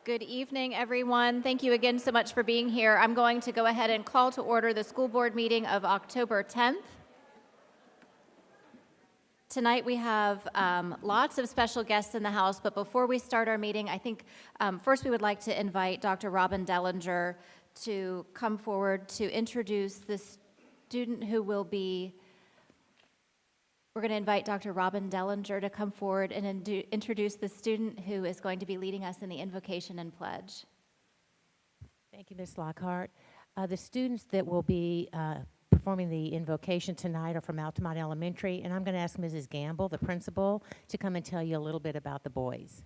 Good evening, everyone. Thank you again so much for being here. I'm going to go ahead and call to order the school board meeting of October 10th. Tonight we have lots of special guests in the house, but before we start our meeting, I think first we would like to invite Dr. Robin Dellinger to come forward to introduce the student who will be. We're going to invite Dr. Robin Dellinger to come forward and introduce the student who is going to be leading us in the invocation and pledge. Thank you, Ms. Lockhart. The students that will be performing the invocation tonight are from Altamont Elementary, and I'm going to ask Mrs. Gamble, the principal, to come and tell you a little bit about the boys.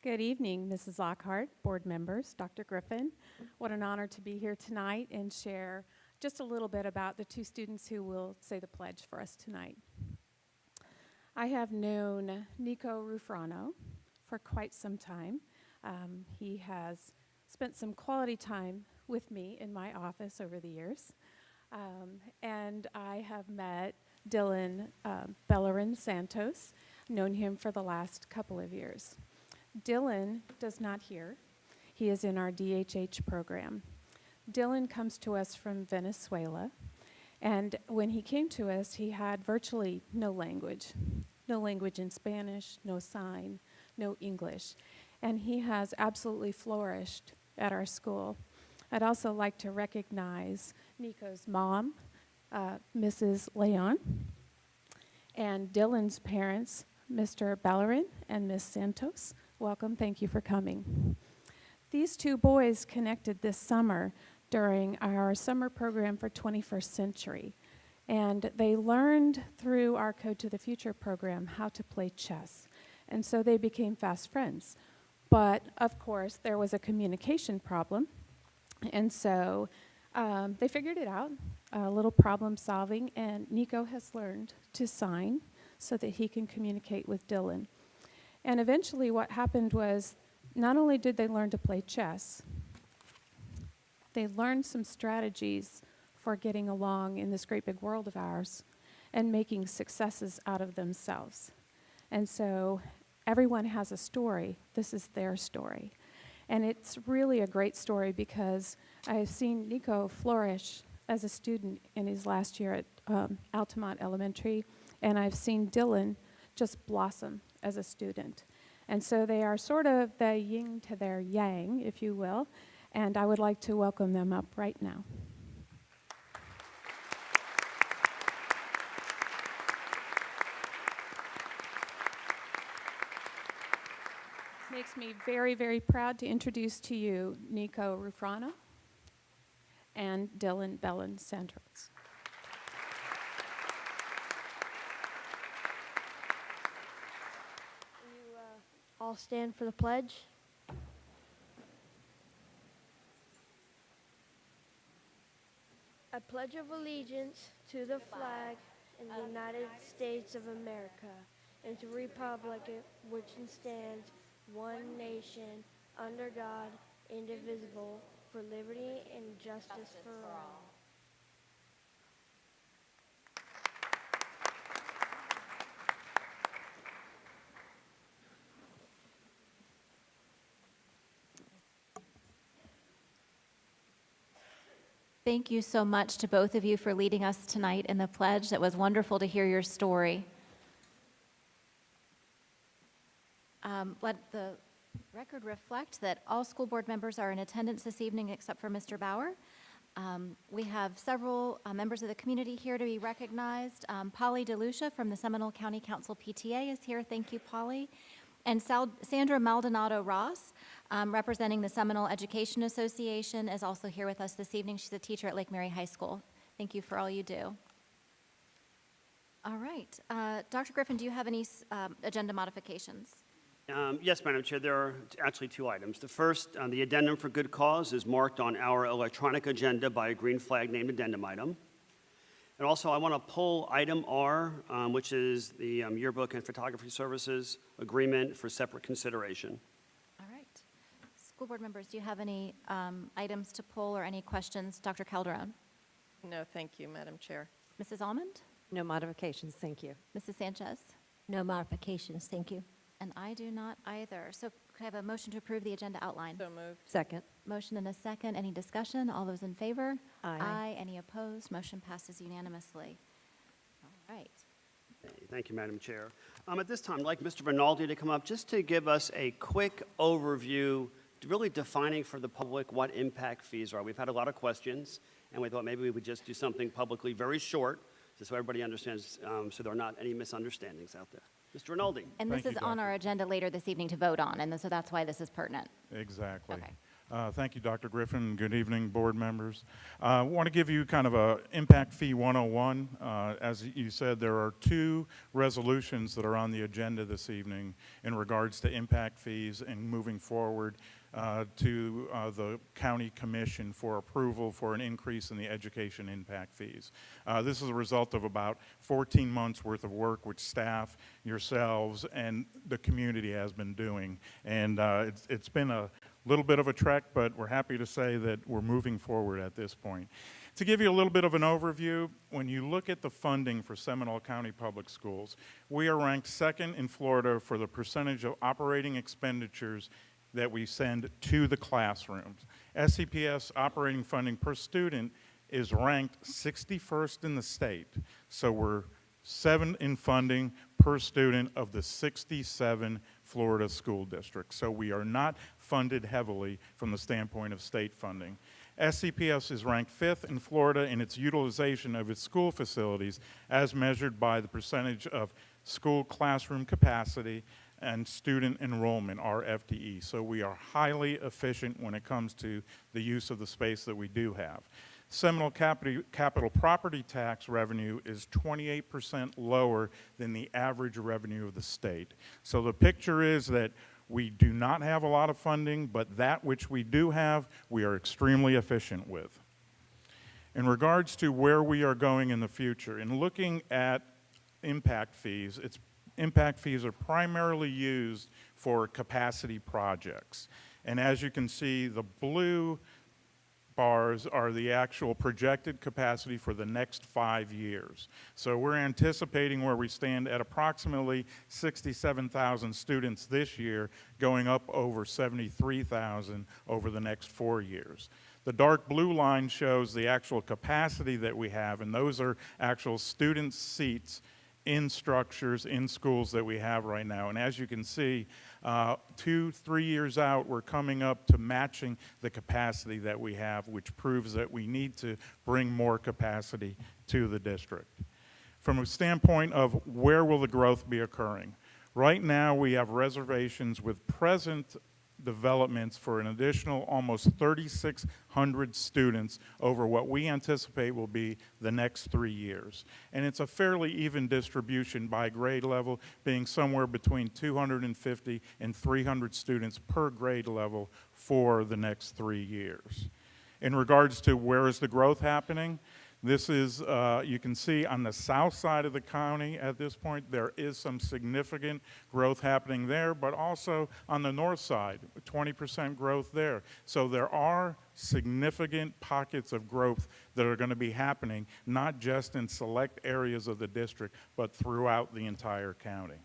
Good evening, Mrs. Lockhart, board members, Dr. Griffin. What an honor to be here tonight and share just a little bit about the two students who will say the pledge for us tonight. I have known Nico Rufrano for quite some time. He has spent some quality time with me in my office over the years. And I have met Dylan Bellerin Santos, known him for the last couple of years. Dylan does not hear. He is in our DHH program. Dylan comes to us from Venezuela, and when he came to us, he had virtually no language in Spanish, no sign, no English, and he has absolutely flourished at our school. I'd also like to recognize Nico's mom, Mrs. Leon, and Dylan's parents, Mr. Bellerin and Miss Santos. Welcome, thank you for coming. These two boys connected this summer during our summer program for 21st Century. And they learned through our Code to the Future program how to play chess. And so they became fast friends. But of course, there was a communication problem. And so they figured it out, a little problem solving, and Nico has learned to sign so that he can communicate with Dylan. And eventually what happened was, not only did they learn to play chess, they learned some strategies for getting along in this great big world of ours and making successes out of themselves. And so everyone has a story. This is their story. And it's really a great story because I've seen Nico flourish as a student in his last year at Altamont Elementary, and I've seen Dylan just blossom as a student. And so they are sort of the yin to their yang, if you will, and I would like to welcome them up right now. It makes me very, very proud to introduce to you Nico Rufrano and Dylan Bellerin Santos. All stand for the pledge. I pledge of allegiance to the flag in the United States of America and to the republic which stands one nation under God, indivisible, for liberty and justice for all. Thank you so much to both of you for leading us tonight in the pledge. It was wonderful to hear your story. Let the record reflect that all school board members are in attendance this evening except for Mr. Bauer. We have several members of the community here to be recognized. Polly DeLucia from the Seminole County Council PTA is here. Thank you, Polly. And Sandra Maldonado Ross, representing the Seminole Education Association, is also here with us this evening. She's a teacher at Lake Mary High School. Thank you for all you do. All right. Dr. Griffin, do you have any agenda modifications? Yes, Madam Chair, there are actually two items. The first, the addendum for good cause is marked on our electronic agenda by a green flag named addendum item. And also, I want to pull item R, which is the yearbook and photography services agreement for separate consideration. All right. School board members, do you have any items to pull or any questions? Dr. Calderon? No, thank you, Madam Chair. Mrs. Almond? No modifications, thank you. Mrs. Sanchez? No modifications, thank you. And I do not either. So could I have a motion to approve the agenda outline? So moved. Second. Motion and a second. Any discussion? All those in favor? Aye. Any opposed? Motion passes unanimously. All right. Thank you, Madam Chair. At this time, I'd like Mr. Rinaldi to come up just to give us a quick overview, really defining for the public what impact fees are. We've had a lot of questions, and we thought maybe we would just do something publicly very short, just so everybody understands, so there are not any misunderstandings out there. Mr. Rinaldi. And this Thank is you, on Doctor. our agenda later this evening to vote on, and so that's why this is pertinent. Exactly. Okay. Thank you, Dr. Griffin. Good evening, board members. I want to give you kind of a Impact Fee 101. As you said, there are 2 resolutions that are on the agenda this evening in regards to impact fees and moving forward to the county commission for approval for an increase in the education impact fees. This is a result of about 14 months worth of work which staff, yourselves, and the community has been doing. And it's been a little bit of a trek, but we're happy to say that we're moving forward at this point. To give you a little bit of an overview, when you look at the funding for Seminole County Public Schools, we are ranked 2nd in Florida for the percentage of operating expenditures that we send to the classrooms. SCPS operating funding per student is ranked 61st in the state. So we're 7 in funding per student of the 67 Florida school districts. So we are not funded heavily from the standpoint of state funding. SCPS is ranked 5th in Florida in its utilization of its school facilities as measured by the percentage of school classroom capacity and student enrollment, our FTE. So we are highly efficient when it comes to the use of the space that we do have. Seminole capital property tax revenue is 28% lower than the average revenue of the state. So the picture is that we do not have a lot of funding, but that which we do have, we are extremely efficient with. In regards to where we are going in the future, in looking at impact fees, impact fees are primarily used for capacity projects. And as you can see, the blue bars are the actual projected capacity for the next 5 years. So we're anticipating where we stand at approximately 67,000 students this year, going up over 73,000 over the next 4 years. The dark blue line shows the actual capacity that we have, and those are actual student seats in structures, in schools that we have right now. And as you can see, 2-3 years out, we're coming up to matching the capacity that we have, which proves that we need to bring more capacity to the district. From a standpoint of where will the growth be occurring, right now we have reservations with present developments for an additional almost 3,600 students over what we anticipate will be the next 3 years. And it's a fairly even distribution by grade level, being somewhere between 250 and 300 students per grade level for the next 3 years. In regards to where is the growth happening, this is, you can see on the south side of the county at this point, there is some significant growth happening there, but also on the north side, 20% growth there. So there are significant pockets of growth that are going to be happening, not just in select areas of the district, but throughout the entire county.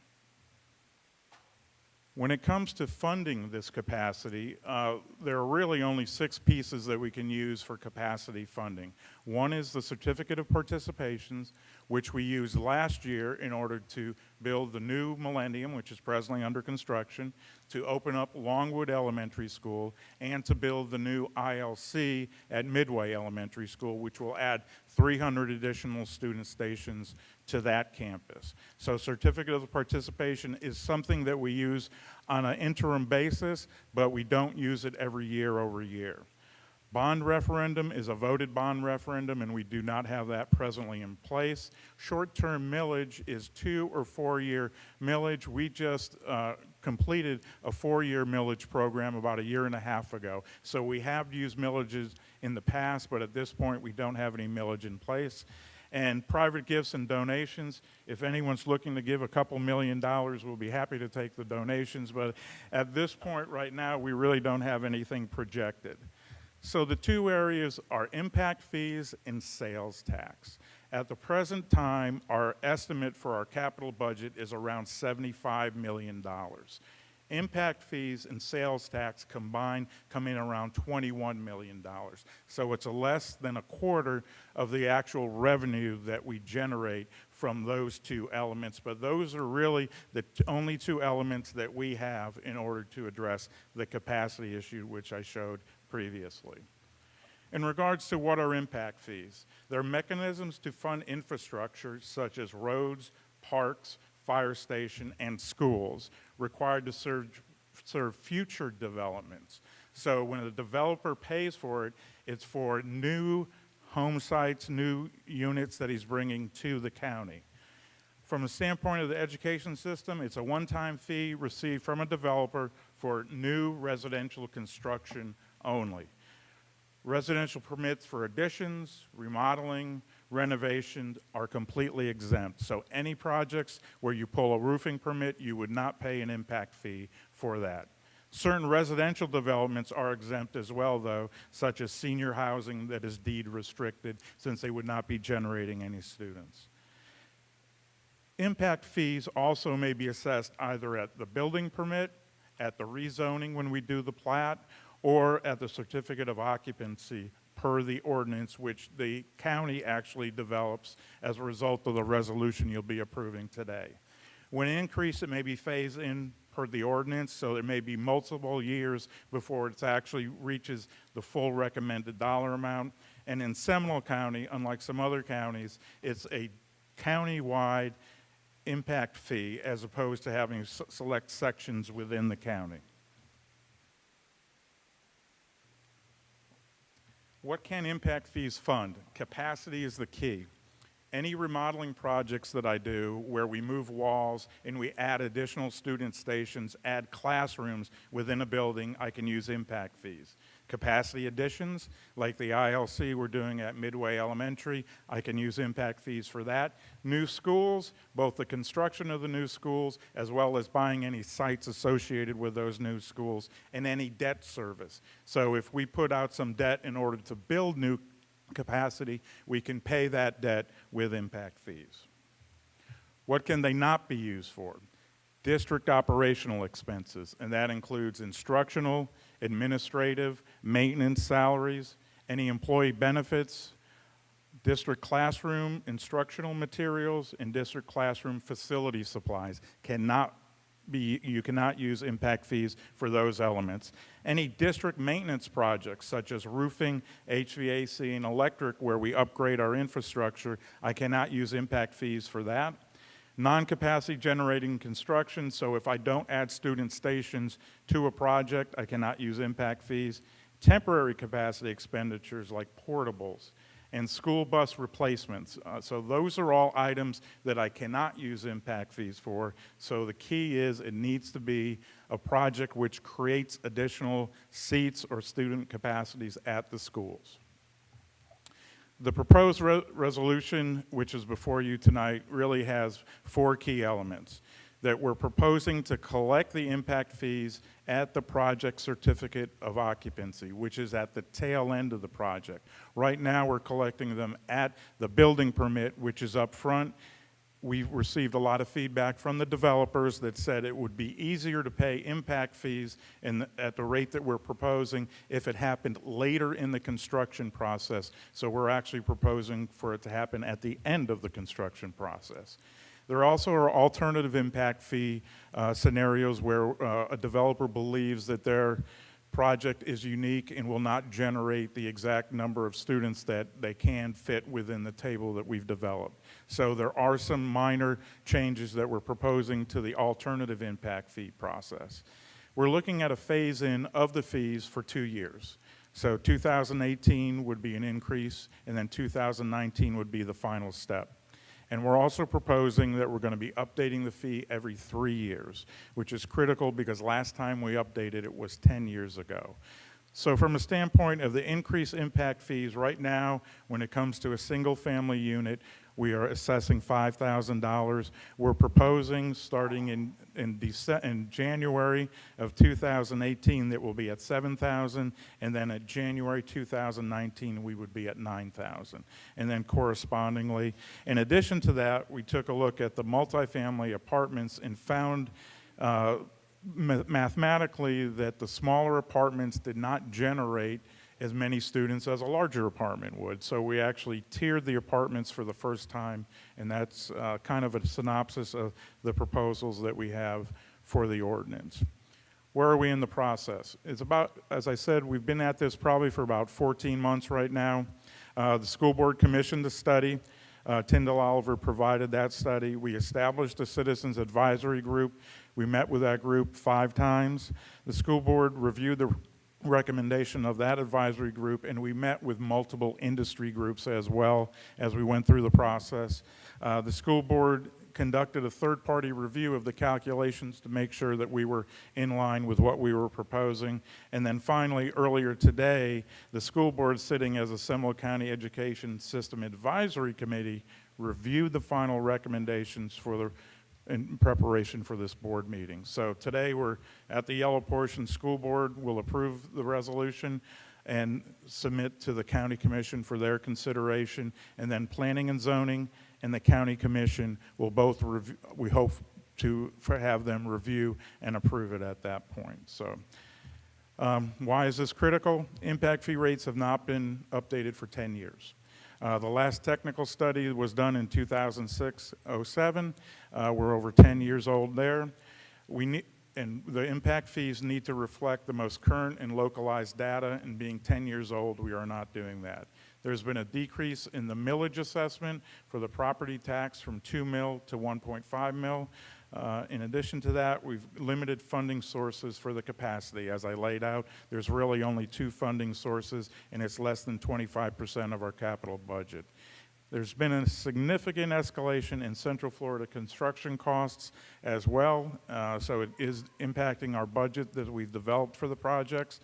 When it comes to funding this capacity, there are really only 6 pieces that we can use for capacity funding. One is the Certificate of Participations, which we used last year in order to build the new Millennium, which is presently under construction, to open up Longwood Elementary School, and to build the new ILC at Midway Elementary School, which will add 300 additional student stations to that campus. So Certificate of Participation is something that we use on an interim basis, but we don't use it every year over year. Bond referendum is a voted bond referendum, and we do not have that presently in place. Short-term millage is 2 or 4 year millage. We just completed a 4-year millage program about 1.5 years ago. So we have used millages in the past, but at this point we don't have any millage in place. And private gifts and donations, if anyone's looking to give a couple $1 million, we'll be happy to take the donations. But at this point right now, we really don't have anything projected. So the 2 areas are impact fees and sales tax. At the present time, our estimate for our capital budget is around $75 million. Impact fees and sales tax combined come in around $21 million. So it's less than a quarter of the actual revenue that we generate from those two elements. But those are really the only two elements that we have in order to address the capacity issue, which I showed previously. In regards to what are impact fees, there are mechanisms to fund infrastructure such as roads, parks, fire station, and schools required to serve future developments. So when a developer pays for it, it's for new home sites, new units that he's bringing to the county. From the standpoint of the education system, it's a one-time fee received from a developer for new residential construction only. Residential permits for additions, remodeling, renovations are completely exempt. So any projects where you pull a roofing permit, you would not pay an impact fee for that. Certain residential developments are exempt as well, though, such as senior housing that is deed restricted since they would not be generating any students. Impact fees also may be assessed either at the building permit, at the rezoning when we do the plat, or at the certificate of occupancy per the ordinance which the county actually develops as a result of the resolution you'll be approving today. When increased, it may be phased in per the ordinance, so there may be multiple years before it actually reaches the full recommended dollar amount. And in Seminole County, unlike some other counties, it's a county-wide impact fee as opposed to having select sections within the county. What can impact fees fund? Capacity is the key. Any remodeling projects that I do where we move walls and we add additional student stations, add classrooms within a building, I can use impact fees. Capacity additions, like the ILC we're doing at Midway Elementary, I can use impact fees for that. New schools, both the construction of the new schools as well as buying any sites associated with those new schools, and any debt service. So if we put out some debt in order to build new capacity, we can pay that debt with impact fees. What can they not be used for? District operational expenses, and that includes instructional, administrative, maintenance salaries, any employee benefits, district classroom instructional materials, and district classroom facility supplies. You cannot use impact fees for those elements. Any district maintenance projects such as roofing, HVAC, and electric where we upgrade our infrastructure, I cannot use impact fees for that. Non-capacity generating construction, so if I don't add student stations to a project, I cannot use impact fees. Temporary capacity expenditures like portables and school bus replacements. So those are all items that I cannot use impact fees for. So the key is it needs to be a project which creates additional seats or student capacities at the schools. The proposed resolution, which is before you tonight, really has 4 key elements. That we're proposing to collect the impact fees at the project certificate of occupancy, which is at the tail end of the project. Right now, we're collecting them at the building permit, which is up front. We've received a lot of feedback from the developers that said it would be easier to pay impact fees at the rate that we're proposing if it happened later in the construction process. So we're actually proposing for it to happen at the end of the construction process. There also are alternative impact fee scenarios where a developer believes that their project is unique and will not generate the exact number of students that they can fit within the table that we've developed. So there are some minor changes that we're proposing to the alternative impact fee process. We're looking at a phase-in of the fees for 2 years. So 2018 would be an increase, and then 2019 would be the final step. And we're also proposing that we're going to be updating the fee every 3 years, which is critical because last time we updated it was 10 years ago. So from a standpoint of the increased impact fees, right now, when it comes to a single family unit, We are assessing $5,000. We're proposing, starting in January of 2018, that will be at $7,000, and then at January 2019, we would be at $9,000. And then correspondingly, in addition to that, we took a look at the multifamily apartments and found mathematically that the smaller apartments did not generate as many students as a larger apartment would. So we actually tiered the apartments for the first time, and that's kind of a synopsis of the proposals that we have for the ordinance. Where are we in the process? It's about, as I said, we've been at this probably for about 14 months right now. The school board commissioned a study. Tyndall Oliver provided that study. We established a citizens advisory group. We met with that group 5 times. The school board reviewed the recommendation of that advisory group, and we met with multiple industry groups as well as we went through the process. The school board conducted a third-party review of the calculations to make sure that we were in line with what we were proposing. And then finally, earlier today, the school board, sitting as a Seminole County Education System Advisory Committee, reviewed the final recommendations in preparation for this board meeting. So today we're at the yellow portion. School board will approve the resolution and submit to the county commission for their consideration, and then planning and zoning and the county commission will both review. We hope to have them review and approve it at that point. So why is this critical? Impact fee rates have not been updated for 10 years. The last technical study was done in 2006-07. We're over 10 years old there. And the impact fees need to reflect the most current and localized data, and being 10 years old, we are not doing that. There's been a decrease in the millage assessment for the property tax from 2 mil to 1.5 mil. In addition to that, we've limited funding sources for the capacity. As I laid out, there's really only 2 funding sources, and it's less than 25% of our capital budget. There's been a significant escalation in Central Florida construction costs as well, so it is impacting our budget that we've developed for the projects.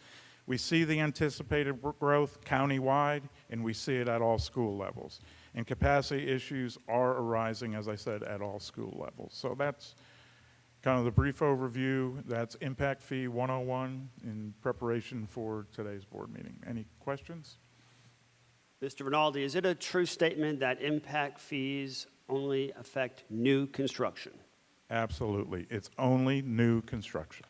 We see the anticipated growth countywide, and we see it at all school levels. And capacity issues are arising, as I said, at all school levels. So that's kind of the brief overview. That's Impact Fee 101 in preparation for today's board meeting. Any questions? Mr. Rinaldi, is it a true statement that impact fees only affect new construction? Absolutely. It's only new construction.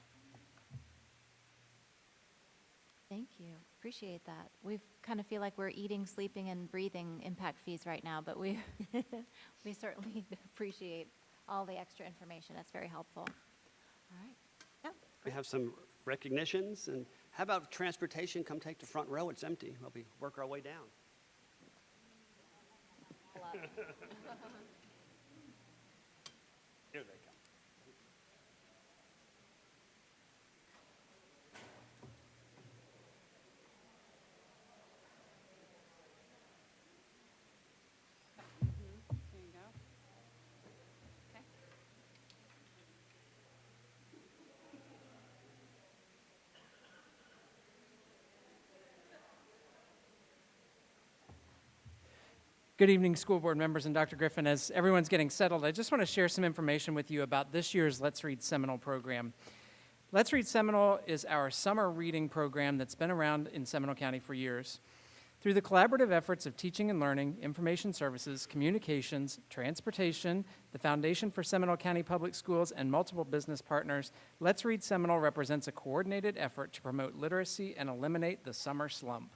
Thank you. Appreciate that. We kind of feel like we're eating, sleeping, and breathing impact fees right now, but we certainly appreciate all the extra information. That's very helpful. All right. Yeah. We have some recognitions. And how about transportation? Come take the front row. It's empty. We'll work our way down. Here they come. There you go. Okay. Good evening, school board members and Dr. Griffin. As everyone's getting settled, I just want to share some information with you about this year's Let's Read Seminole program. Let's Read Seminole is our summer reading program that's been around in Seminole County for years. Through the collaborative efforts of teaching and learning, information services, communications, transportation, the Foundation for Seminole County Public Schools, and multiple business partners, Let's Read Seminole represents a coordinated effort to promote literacy and eliminate the summer slump.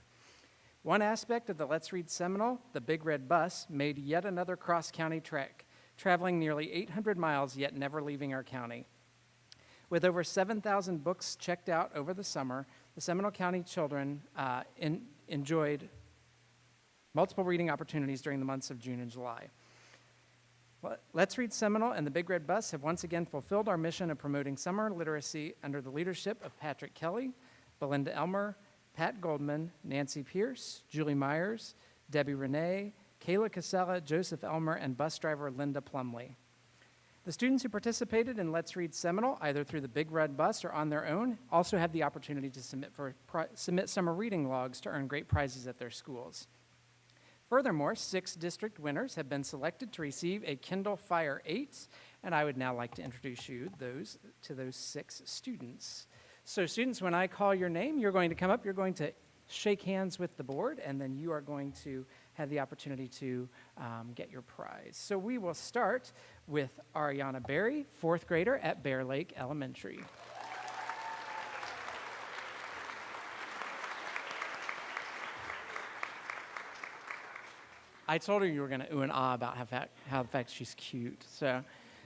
One aspect of the Let's Read Seminole, the Big Red Bus, made yet another cross-county trek, traveling nearly 800 miles yet never leaving our county. With over 7,000 books checked out over the summer, the Seminole County children enjoyed multiple reading opportunities during the months of June and July. Let's Read Seminole and the Big Red Bus have once again fulfilled our mission of promoting summer literacy under the leadership of Patrick Kelly, Belinda Elmer, Pat Goldman, Nancy Pierce, Julie Myers, Debbie Renee, Kayla Casella, Joseph Elmer, and bus driver Linda Plumley. The students who participated in Let's Read Seminole, either through the Big Red Bus or on their own, also had the opportunity to submit summer reading logs to earn great prizes at their schools. Furthermore, 6 district winners have been selected to receive a Kindle Fire 8, and I would now like to introduce you to those 6 students. So students, when I call your name, you're going to come up, you're going to shake hands with the board, and then you are going to have the opportunity to get your prize. So we will start with Ariana Berry, 4th grader at Bear Lake Elementary. I told her you were going to ooh and ah about how the fact she's cute. So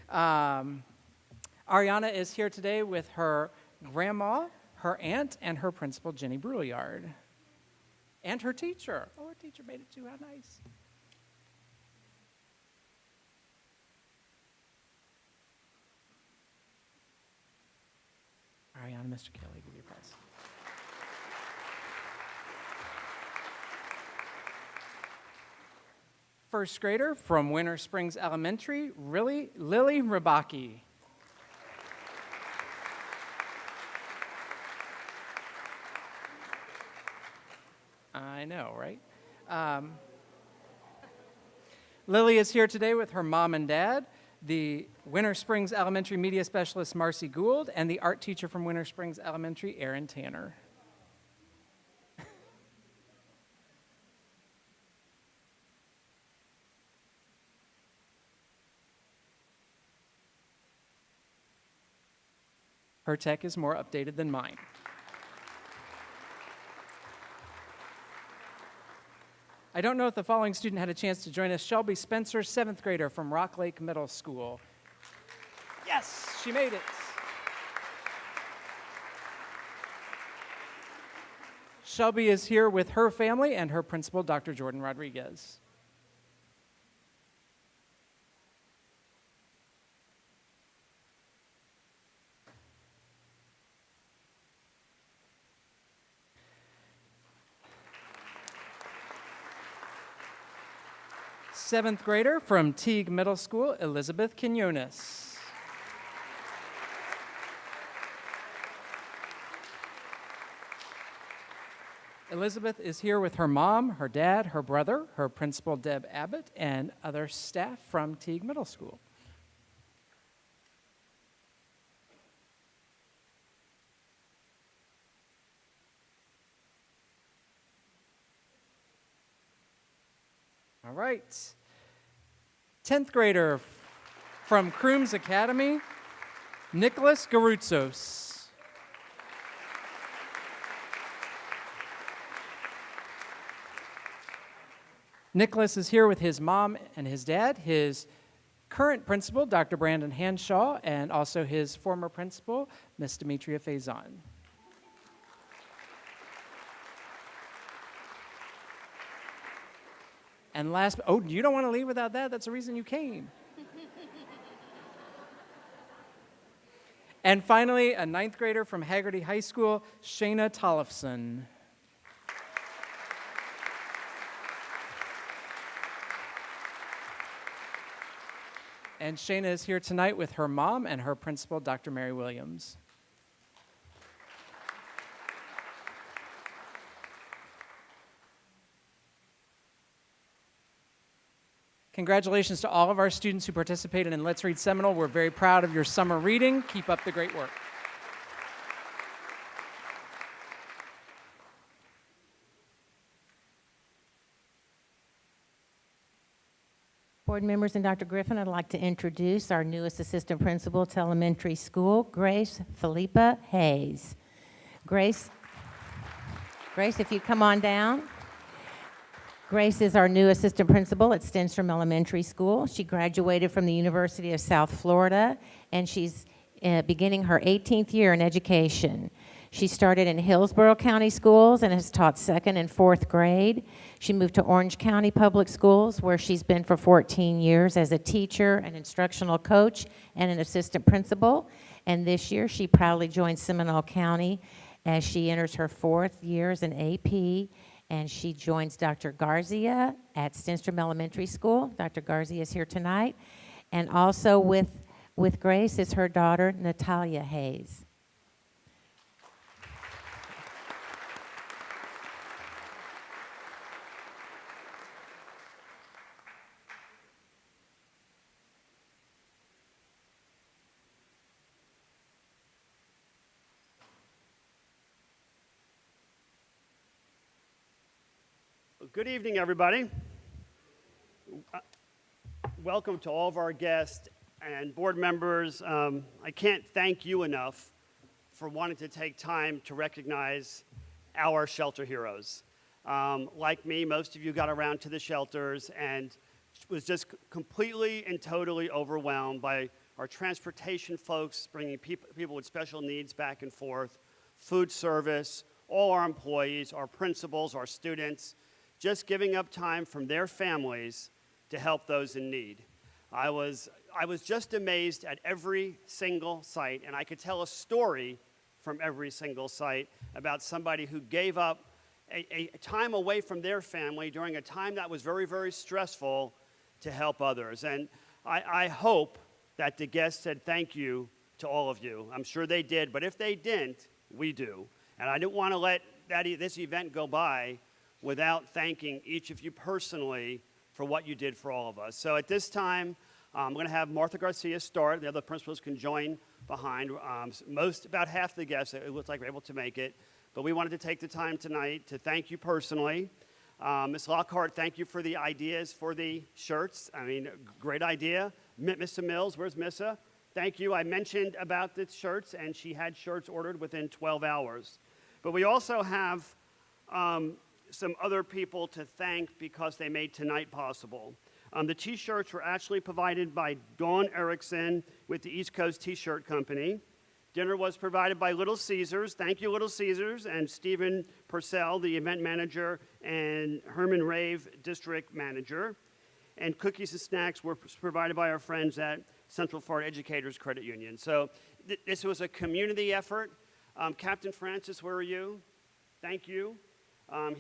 Ariana is here today with her grandma, her aunt, and her principal, Jenny Brouillard. And her teacher. Oh, her teacher made it too. How nice. Ariana, Mr. Kelly, give you a prize. First grader from Winter Springs Elementary, Lily Rabaki. I know, right? Lily is here today with her mom and dad, the Winter Springs Elementary Media Specialist, Marcy Gould, and the art teacher from Winter Springs Elementary, Erin Tanner. Her tech is more updated than mine. I don't know if the following student had a chance to join us. Shelby Spencer, 7th grader from Rock Lake Middle School. Yes, she made it. Shelby is here with her family and her principal, Dr. Jordan Rodriguez. Seventh grader from Teague Middle School, Elizabeth Quinones. Elizabeth is here with her mom, her dad, her brother, her principal, Deb Abbott, and other staff from Teague Middle School. All right. 10th grader from Crooms Academy, Nicholas Garoutsos. Nicholas is here with his mom and his dad, his current principal, Dr. Brandon Hanshaw, and also his former principal, Miss Demetria Faison. And last, oh, you don't want to leave without that? That's the reason you came. And finally, a 9th grader from Haggerty High School, Shayna Tollefson. And Shayna is here tonight with her mom and her principal, Dr. Mary Williams. Congratulations to all of our students who participated in Let's Read Seminole. We're very proud of your summer reading. Keep up the great work. Board members and Dr. Griffin, I'd like to introduce our newest assistant principal at elementary school, Grace Philippa Hayes. Grace, if you come on down. Grace is our new assistant principal at Stenstrom Elementary School. She graduated from the University of South Florida, and she's beginning her 18th year in education. She started in Hillsborough County Schools and has taught 2nd and 4th grade. She moved to Orange County Public Schools, where she's been for 14 years as a teacher, an instructional coach, and an assistant principal. And this year, she proudly joined Seminole County as she enters her 4th year as an AP. And she joins Dr. Garcia at Stenstrom Elementary School. Dr. Garcia is here tonight. And also with Grace is her daughter, Natalia Hayes. Good evening, everybody. Welcome to all of our guests and board members. I can't thank you enough for wanting to take time to recognize our shelter heroes. Like me, most of you got around to the shelters and was just completely and totally overwhelmed by our transportation folks bringing people with special needs back and forth, food service, all our employees, our principals, our students, just giving up time from their families to help those in need. I was just amazed at every single site, and I could tell a story from every single site about somebody who gave up a time away from their family during a time that was very, very stressful to help others. And I hope that the guests said thank you to all of you. I'm sure they did, but if they didn't, we do. And I didn't want to let this event go by without thanking each of you personally for what you did for all of us. So at this time, I'm going to have Martha Garcia start. The other principals can join behind. About half the guests, it looks like, were able to make it. But we wanted to take the time tonight to thank you personally. Ms. Lockhart, thank you for the ideas for the shirts. I mean, great idea. Missa Mills, where's Missa? Thank you. I mentioned about the shirts, and she had shirts ordered within 12 hours. But we also have some other people to thank because they made tonight possible. The T-shirts were actually provided by Dawn Erickson with the East Coast T-shirt Company. Dinner was provided by Little Caesars. Thank you, Little Caesars, and Stephen Purcell, the event manager, and Herman Rave, district manager. And cookies and snacks were provided by our friends at Central Florida Educators Credit Union. So this was a community effort. Captain Francis, where are you? Thank you.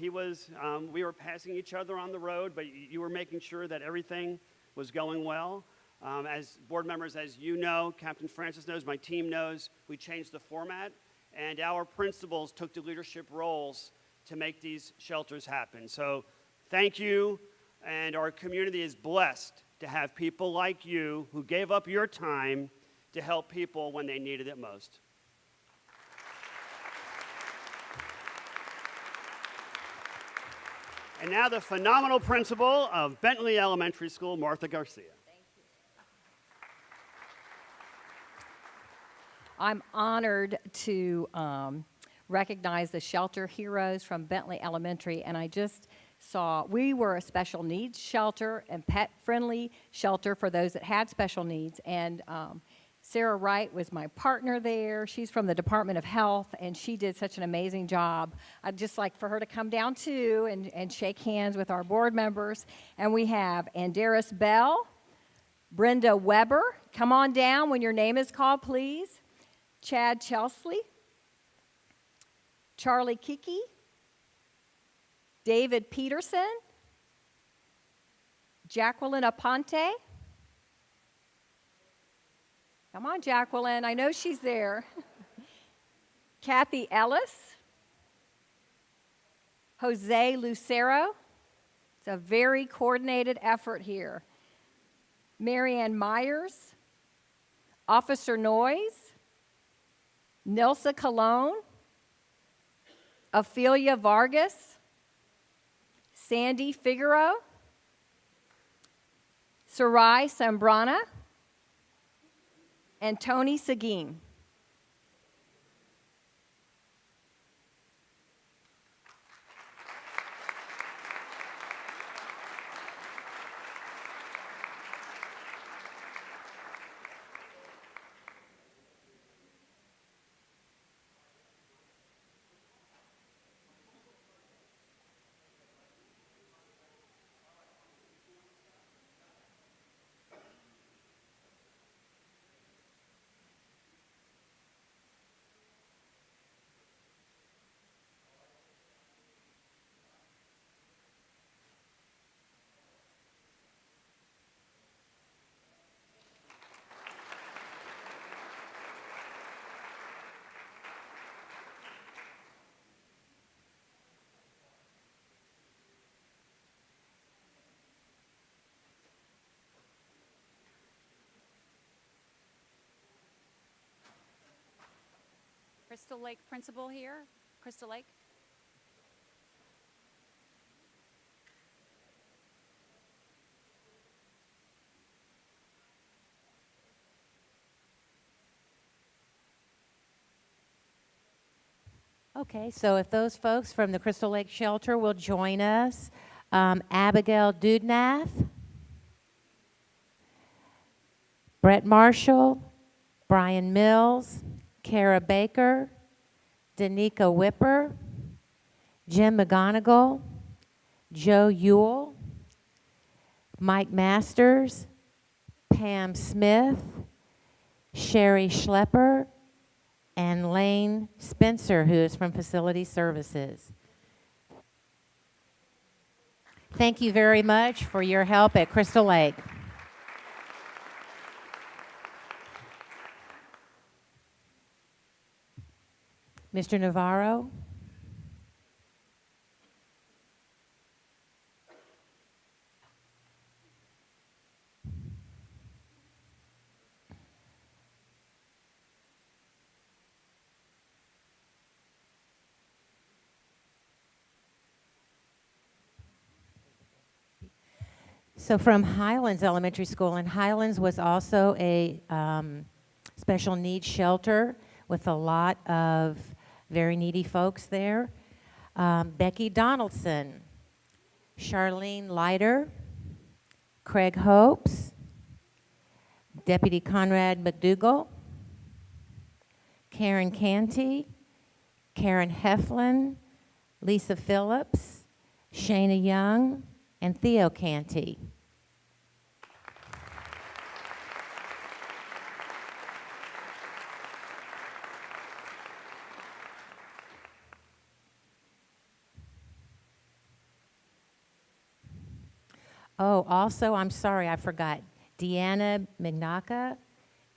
We were passing each other on the road, but you were making sure that everything was going well. As board members, as you know, Captain Francis knows, my team knows, we changed the format, and our principals took the leadership roles to make these shelters happen. So thank you, and our community is blessed to have people like you who gave up your time to help people when they needed it most. And now the phenomenal principal of Bentley Elementary School, Martha Garcia. I'm honored to recognize the shelter heroes from Bentley Elementary, and I just saw we were a special needs shelter and pet-friendly shelter for those that had special needs, and Sarah Wright was my partner there. She's from the Department of Health, and she did such an amazing job. I'd just like for her to come down, too, and shake hands with our board members. And we have Andaris Bell, Brenda Weber. Come on down when your name is called, please. Chad Chesley, Charlie Kiki, David Peterson, Jacqueline Aponte. Come on, Jacqueline. I know she's there. Kathy Ellis. Jose Lucero. It's a very coordinated effort here. Marianne Myers. Officer Noyes. Nelsa Colon. Ophelia Vargas. Sandy Figaro. Sarai Sambrana. And Tony Seguin. Crystal Lake principal here. Crystal Lake. Okay, so if those folks from the Crystal Lake Shelter will join us, Abigail Dudnath, Brett Marshall, Brian Mills, Kara Baker, Danica Whipper, Jim McGonigal, Joe Ewell, Mike Masters, Pam Smith, Sherry Schlepper, and Lane Spencer, who is from Facility Services. Thank you very much for your help at Crystal Lake. Mr. Navarro? So from Highlands Elementary School, and Highlands was also a special needs shelter with a lot of very needy folks there. Becky Donaldson, Charlene Leiter, Craig Hopes, Deputy Conrad McDougall, Karen Canty, Karen Heflin, Lisa Phillips, Shayna Young, and Theo Canty. Oh, also, I'm sorry, I forgot. Deanna Mignaka,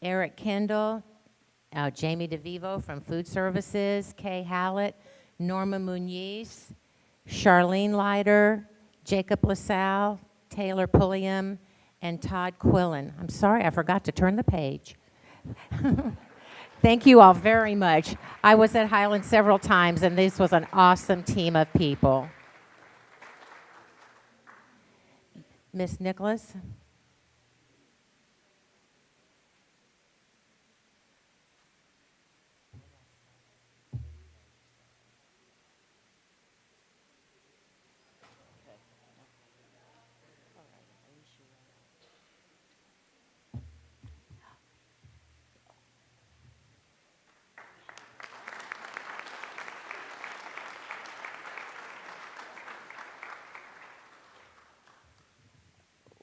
Eric Kendall, Jamie DeVivo from Food Services, Kay Hallett, Norma Muniz, Charlene Leiter, Jacob LaSalle, Taylor Pulliam, and Todd Quillen. I'm sorry, I forgot to turn the page. Thank you all very much. I was at Highland several times, and this was an awesome team of people. Miss Nicholas?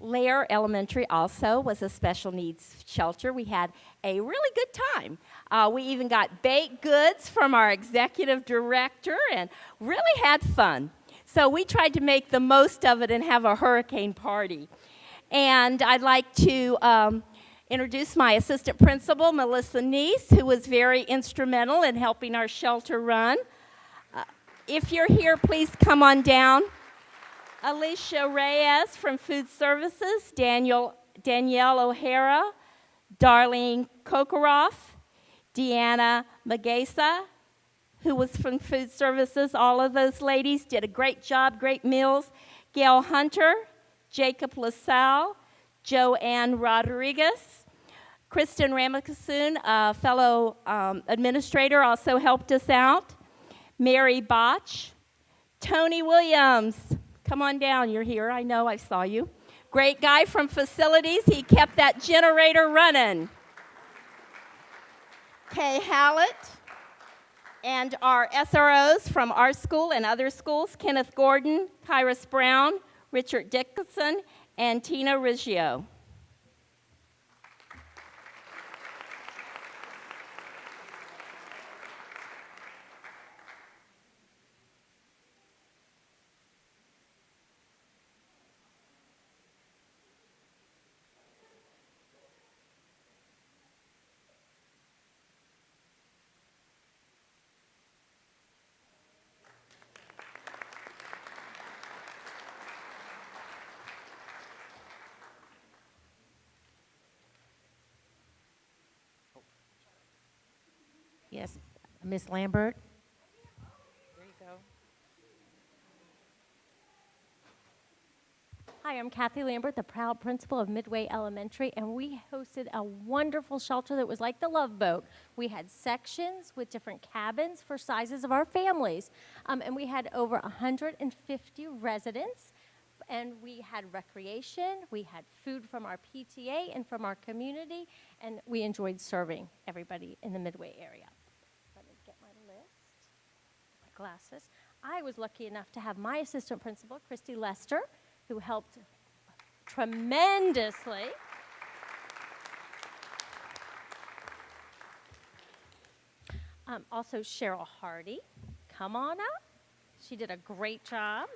Lair Elementary also was a special needs shelter. We had a really good time. We even got baked goods from our executive director and really had fun. So we tried to make the most of it and have a hurricane party. And I'd like to introduce my assistant principal, Melissa Neese, who was very instrumental in helping our shelter run. If you're here, please come on down. Alicia Reyes from Food Services, Danielle O'Hara, Darlene Kokoroff, Deanna Magesa, who was from Food Services. All of those ladies did a great job, great meals. Gail Hunter, Jacob LaSalle, Joanne Rodriguez. Kristen Ramakasoon, a fellow administrator, also helped us out. Mary Botch, Tony Williams. Come on down, you're here, I know, I saw you. Great guy from facilities, he kept that generator running. Kay Hallett, and our SROs from our school and other schools, Kenneth Gordon, Kyrus Brown, Richard Dickinson, and Tina Riggio. Yes, Miss Lambert? There you go. Hi, I'm Kathy Lambert, the proud principal of Midway Elementary, and we hosted a wonderful shelter that was like the Love Boat. We had sections with different cabins for sizes of our families, and we had over 150 residents, and we had recreation, we had food from our PTA and from our community, and we enjoyed serving everybody in the Midway area. Let me get my list, my glasses. I was lucky enough to have my assistant principal, Christy Lester, who helped tremendously. Also, Cheryl Hardy, come on up. She did a great job.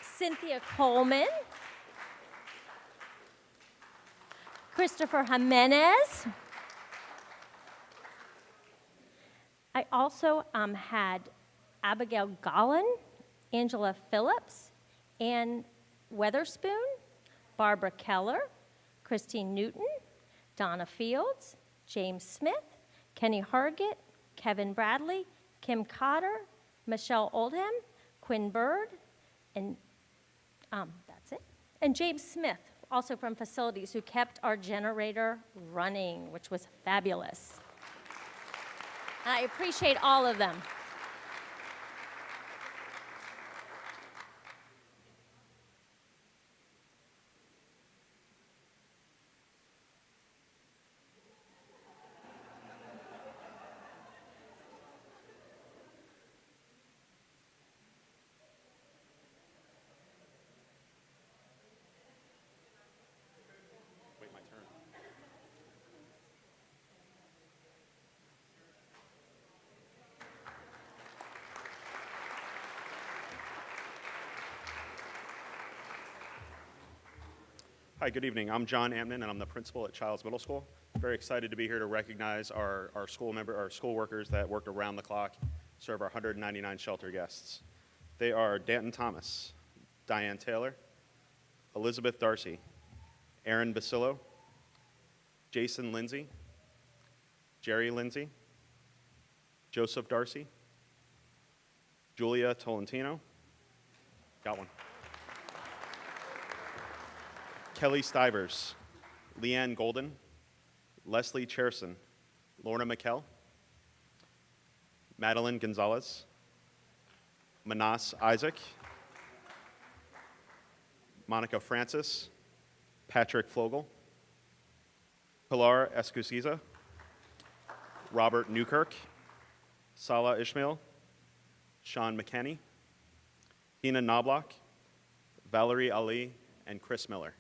Cynthia Coleman. Christopher Jimenez. I also had Abigail Gollin, Angela Phillips, Ann Weatherspoon, Barbara Keller, Christine Newton, Donna Fields, James Smith, Kenny Hargett, Kevin Bradley, Kim Cotter, Michelle Oldham, Quinn Bird, and that's it. And James Smith, also from facilities, who kept our generator running, which was fabulous. I appreciate all of them. Hi, good evening. I'm John Amman, and I'm the principal at Childs Middle School. Very excited to be here to recognize our school workers that worked around the clock, serve our 199 shelter guests. They are Danton Thomas, Diane Taylor, Elizabeth Darcy, Aaron Basillo, Jason Lindsay, Jerry Lindsay, Joseph Darcy, Julia Tolentino, got one, Kelly Stivers, Leanne Golden, Leslie Cherson, Lorna McKell, Madeline Gonzalez, Manas Isaac, Monica Francis, Patrick Flogel, Pilar Escusiza, Robert Newkirk, Salah Ishmael, Sean McKenney, Hina Knobloch, Valerie Ali, and Chris Miller.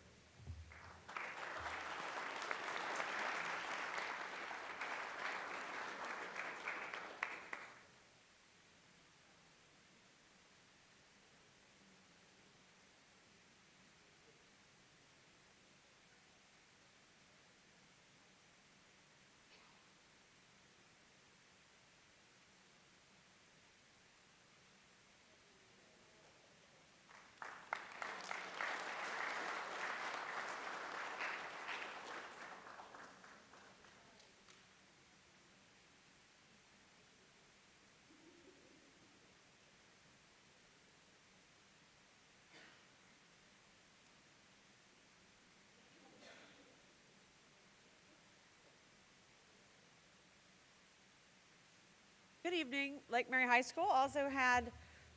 Good evening. Lake Mary High School also had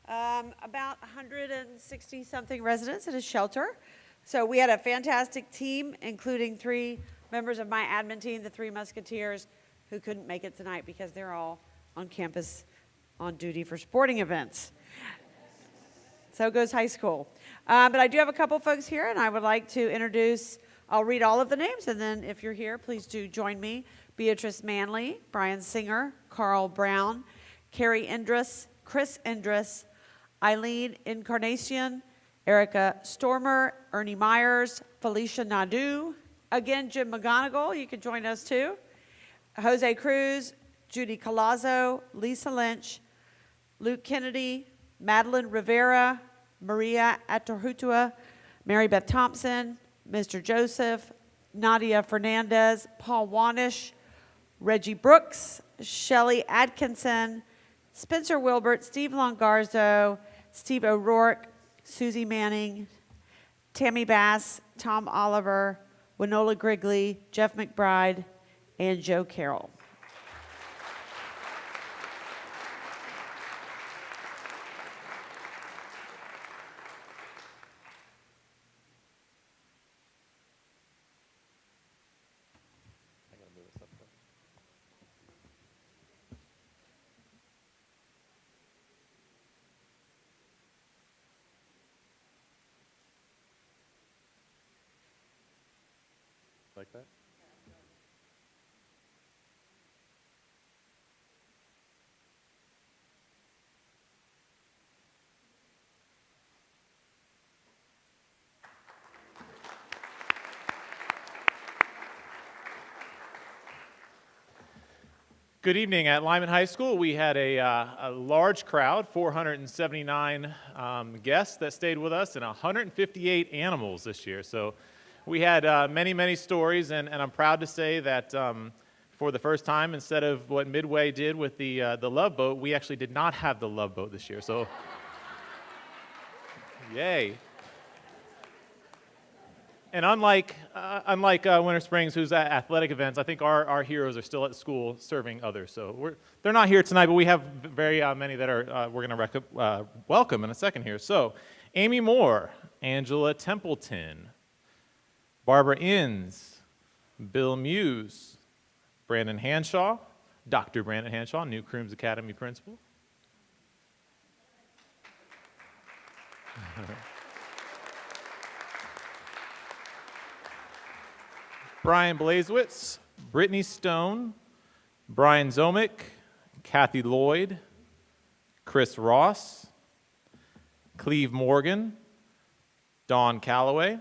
about 160-something residents at a shelter. So we had a fantastic team, including 3 members of my admin team, the 3 Musketeers, who couldn't make it tonight because they're all on campus on duty for sporting events. So goes high school. But I do have a couple folks here, and I would like to introduce, I'll read all of the names, and then if you're here, please do join me. Beatrice Manley, Brian Singer, Carl Brown, Carrie Endress, Chris Endress, Eileen Incarnation, Erica Stormer, Ernie Myers, Felicia Nadeau, again, Jim McGonigal, you can join us too, Jose Cruz, Judy Colazzo, Lisa Lynch, Luke Kennedy, Madeline Rivera, Maria Atorhutua, Mary Beth Thompson, Mr. Joseph, Nadia Fernandez, Paul Wanish, Reggie Brooks, Shelley Atkinson, Spencer Wilbert, Steve Longarzo, Steve O'Rourke, Susie Manning, Tammy Bass, Tom Oliver, Winola Grigley, Jeff McBride, and Joe Carroll. Like that? Good evening. At Lyman High School, we had a large crowd, 479 guests that stayed with us, and 158 animals this year. So we had many, many stories, and I'm proud to say that for the first time, instead of what Midway did with the Love Boat, we actually did not have the Love Boat this year. So, yay. And unlike Winter Springs, who's at athletic events, I think our heroes are still at school serving others. So they're not here tonight, but we have very many that are we're going to welcome in a second here. So Amy Moore, Angela Templeton, Barbara Inns, Bill Muse, Brandon Hanshaw, Dr. Brandon Hanshaw, New Crooms Academy principal. Brian Blazewitz, Brittany Stone, Brian Zomick, Kathy Lloyd, Chris Ross, Cleve Morgan, Dawn Calloway,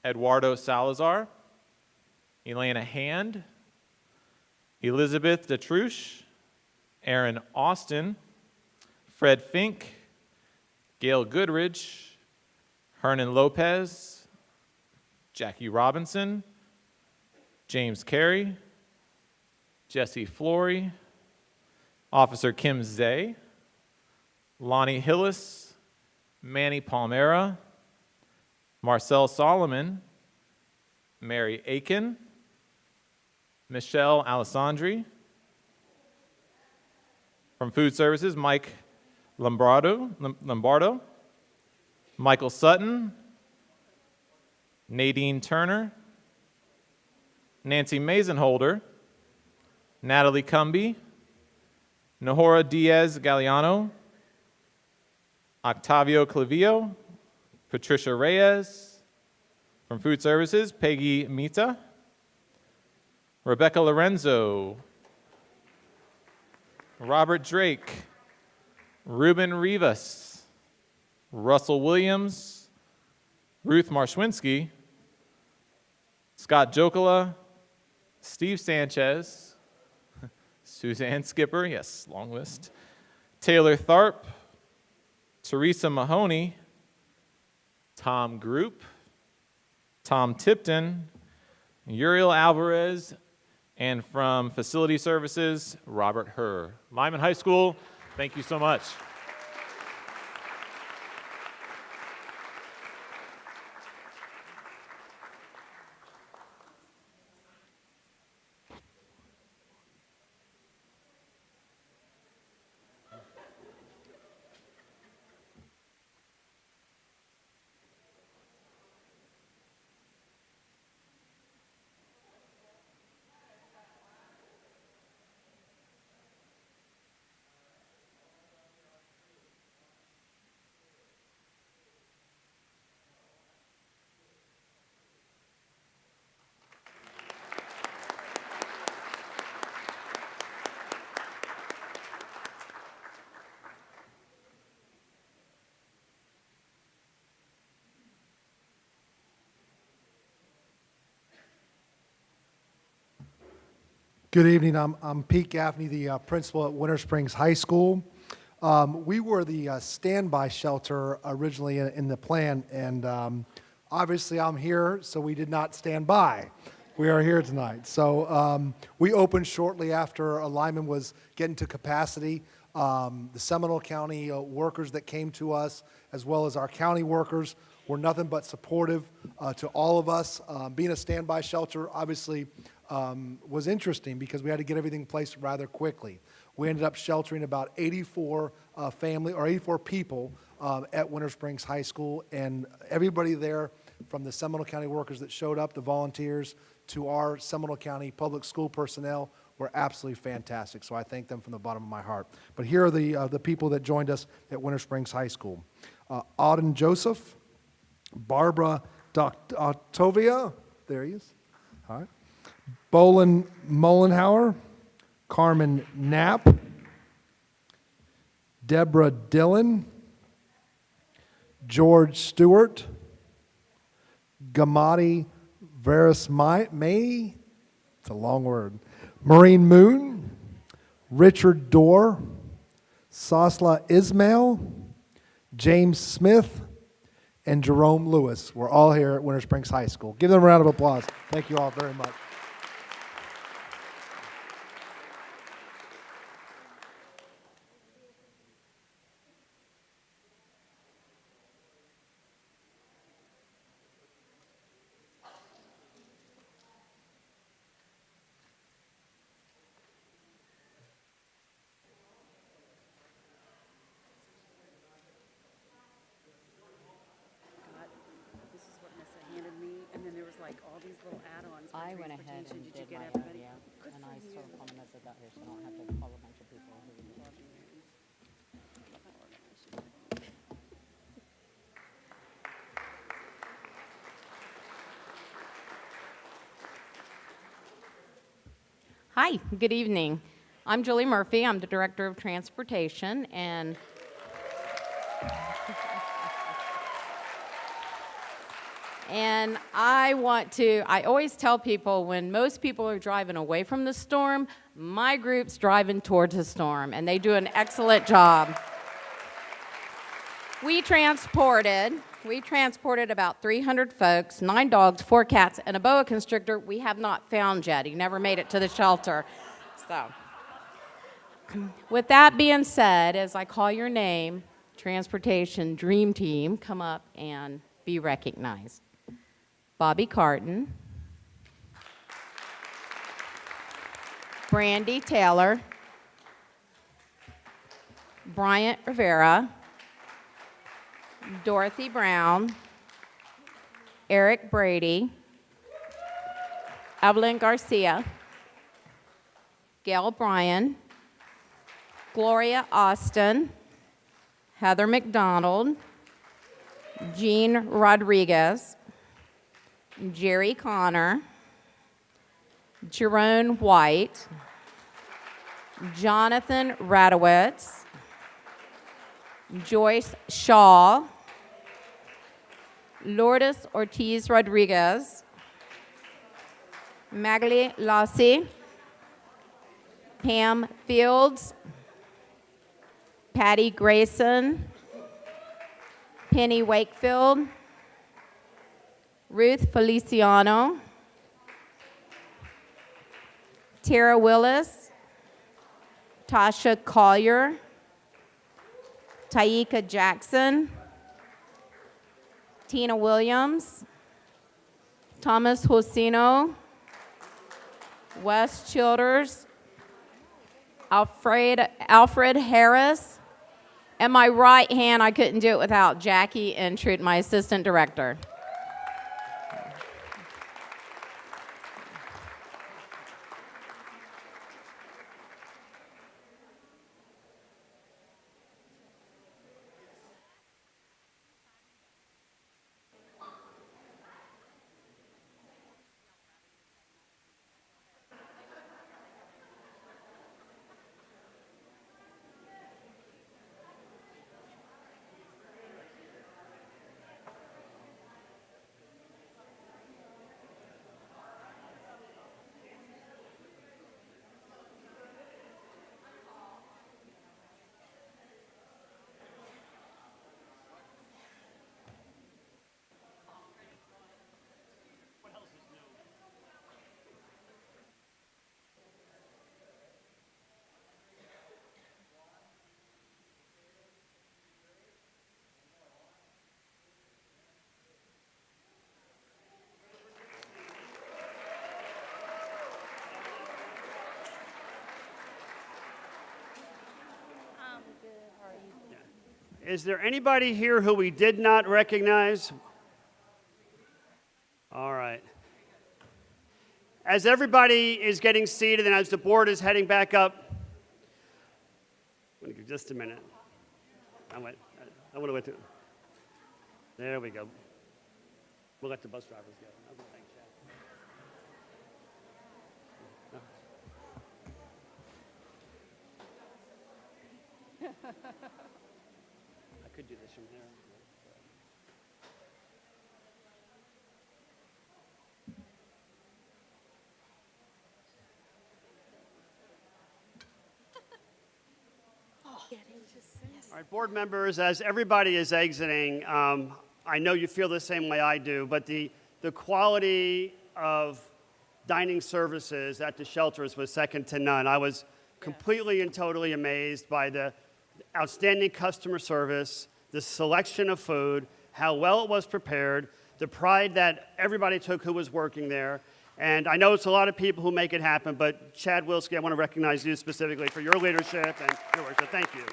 Eduardo Salazar, Elena Hand, Elizabeth DeTruche, Aaron Austin, Fred Fink, Gail Goodridge, Hernan Lopez, Jackie Robinson, James Carey, Jesse Flory, Officer Kim Zay, Lonnie Hillis, Manny Palmera, Marcel Solomon, Mary Aiken, Michelle Alessandri. From Food Services, Mike Lombardo, Michael Sutton, Nadine Turner, Nancy Mazenholder, Natalie Cumby, Nahora Diaz Galliano, Octavio Clavio, Patricia Reyes. From Food Services, Peggy Mita, Rebecca Lorenzo, Robert Drake, Ruben Rivas, Russell Williams, Ruth Marshwinsky, Scott Jokala, Steve Sanchez, Suzanne Skipper, yes, long list, Taylor Tharp, Teresa Mahoney, Tom Group, Tom Tipton, Uriel Alvarez, and from Facility Services, Robert Herr. Lyman High School, thank you so much. Good evening. I'm Pete Gaffney, the principal at Winter Springs High School. We were the standby shelter originally in the plan, and obviously I'm here, so we did not stand by. We are here tonight. So we opened shortly after Lyman was getting to capacity. The Seminole County workers that came to us, as well as our county workers, were nothing but supportive to all of us. Being a standby shelter obviously was interesting because we had to get everything placed rather quickly. We ended up sheltering about 84 84 people at Winter Springs High School, and everybody there, from the Seminole County workers that showed up, the volunteers, to our Seminole County public school personnel, were absolutely fantastic. So I thank them from the bottom of my heart. But here are the people that joined us at Winter Springs High School: Auden Joseph, Barbara Octavia, there he is. All right. Bolin Mollenhauer, Carmen Knapp, Deborah Dillon, George Stewart, Gamati Veras May, it's a long word, Maureen Moon, Richard Dorr, Sasla Ismail, James Smith, and Jerome Lewis. We're all here at Winter Springs High School. Give them a round of applause. Thank you all very much. This is what Nessa handed me, and then there was like all these little add-ons for I went ahead transportation. and Did you did get my everybody? idea, Good and for I you. sort of told them as I got here, so I don't have to call a bunch of people who Love how organized you are. Hi, good evening. I'm Julie Murphy. I'm the Director of Transportation, and I always tell people when most people are driving away from the storm, my group's driving towards the storm, and they do an excellent job. We transported about 300 folks, 9 dogs, 4 cats, and a boa constrictor we have not found yet. He never made it to the shelter. So, with that being said, as I call your name, Transportation Dream Team, come up and be recognized. Bobby Carton, Brandy Taylor, Bryant Rivera, Dorothy Brown, Eric Brady, Evelyn Garcia, Gail Bryan, Gloria Austin, Heather McDonald, Jean Rodriguez, Jerry Connor, Jerome White, Jonathan Radowitz, Joyce Shaw, Lourdes Ortiz Rodriguez, Magali Lassie, Pam Fields, Patty Grayson, Penny Wakefield, Ruth Feliciano, Tara Willis, Tasha Collier, Taika Jackson, Tina Williams, Thomas Hosino, Wes Childers, Alfred Harris, and my right hand, I couldn't do it without Jackie Entrude, my assistant director. Is there anybody here who we did not recognize? All right. As everybody is getting seated and as the board is heading back up, I'm going to give just a minute. I want to wait through. There we go. We'll let the bus drivers go. Okay, thanks, Chad. I could do this from here. All right, board members, as everybody is exiting, I know you feel the same way I do, but the quality of dining services at the shelters was second to none. I was completely and totally amazed by the outstanding customer service, the selection of food, how well it was prepared, the pride that everybody took who was working there. And I know it's a lot of people who make it happen, but Chad Wilski, I want to recognize you specifically for your leadership and your work, so thank you.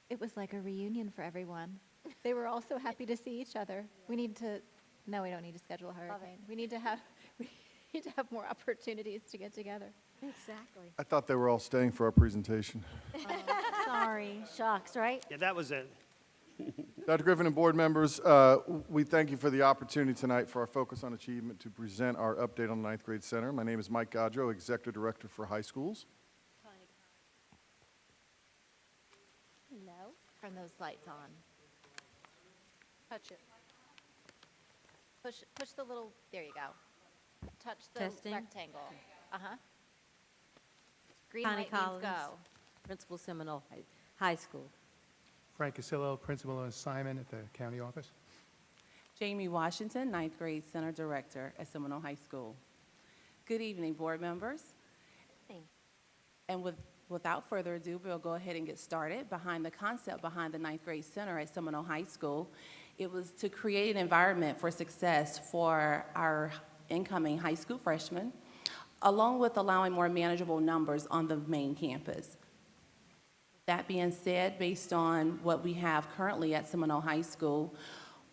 It was like a reunion for everyone. They were all so happy to see each other. We don't need to schedule a hurricane. We need to have more opportunities to get together. Exactly. I thought they were all staying for our presentation. Sorry. Shucks, right? Yeah, that was it. Dr. Griffin and board members, we thank you for the opportunity tonight for our Focus on Achievement to present our update on the Ninth Grade Center. My name is Mike Gaudreau, Executive Director for High Schools. Hello. Turn those lights on. Touch it. Push the little, there you go. Touch the Testing. rectangle. Uh-huh. Green Connie light means Collins, go. Principal Seminole High School. Frank Casillo, Principal on Assignment at the county office. Jamie Washington, Ninth Grade Center Director at Seminole High School. Good evening, board members. And without further ado, we'll go ahead and get started. Behind the concept behind the Ninth Grade Center at Seminole High School, it was to create an environment for success for our incoming high school freshmen, along with allowing more manageable numbers on the main campus. That being said, based on what we have currently at Seminole High School,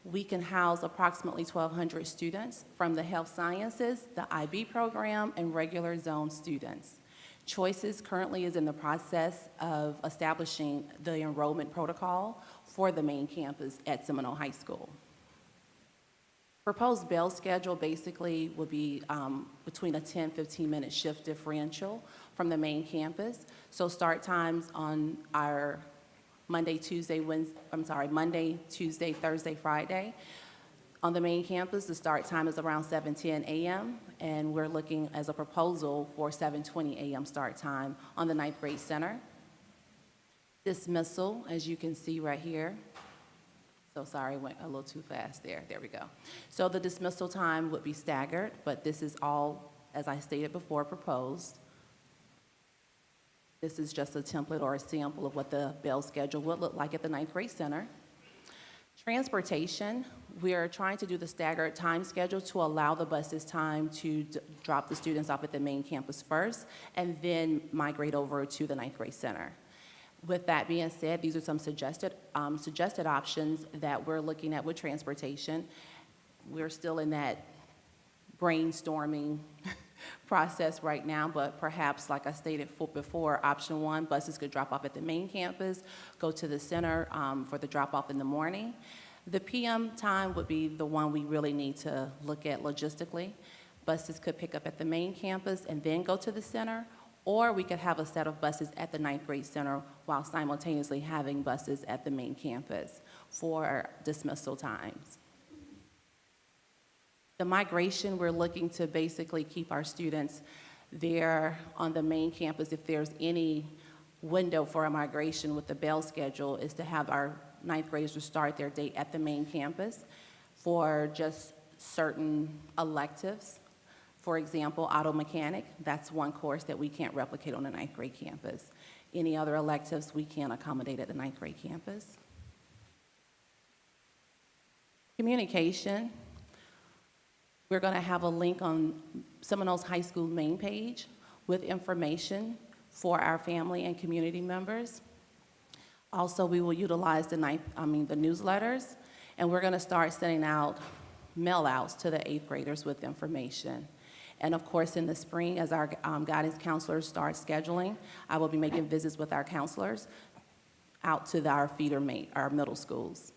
we can house approximately 1,200 students from the health sciences, the IB program, and regular zone students. Choices currently is in the process of establishing the enrollment protocol for the main campus at Seminole High School. Proposed bell schedule basically would be between a 10-15-minute shift differential from the main campus. So start times on our Monday, Tuesday, Thursday, Friday. On the main campus, the start time is around 7:10 a.m., and we're looking as a proposal for 7:20 a.m. start time on the Ninth Grade Center. Dismissal, as you can see right here. So sorry, went a little too fast there. There we go. So the dismissal time would be staggered, but this is all, as I stated before, proposed. This is just a template or a sample of what the bell schedule would look like at the Ninth Grade Center. Transportation, we are trying to do the staggered time schedule to allow the buses time to drop the students off at the main campus first and then migrate over to the Ninth Grade Center. With that being said, these are some suggested options that we're looking at with transportation. We're still in that brainstorming process right now, but perhaps, like I stated before, option one, buses could drop off at the main campus, go to the center for the drop-off in the morning. The PM time would be the one we really need to look at logistically. Buses could pick up at the main campus and then go to the center, or we could have a set of buses at the Ninth Grade Center while simultaneously having buses at the main campus for dismissal times. The migration, we're looking to basically keep our students there on the main campus. If there's any window for a migration with the bell schedule, is to have our ninth graders to start their day at the main campus for just certain electives. For example, auto mechanic, that's one course that we can't replicate on the ninth grade campus. Any other electives we can accommodate at the ninth grade campus. Communication, we're going to have a link on Seminole's high school main page with information for our family and community members. Also, we will utilize the newsletters, and we're going to start sending out mail-outs to the 8th graders with information. And of course, in the spring, as our guidance counselors start scheduling, I will be making visits with our counselors out to our our middle schools.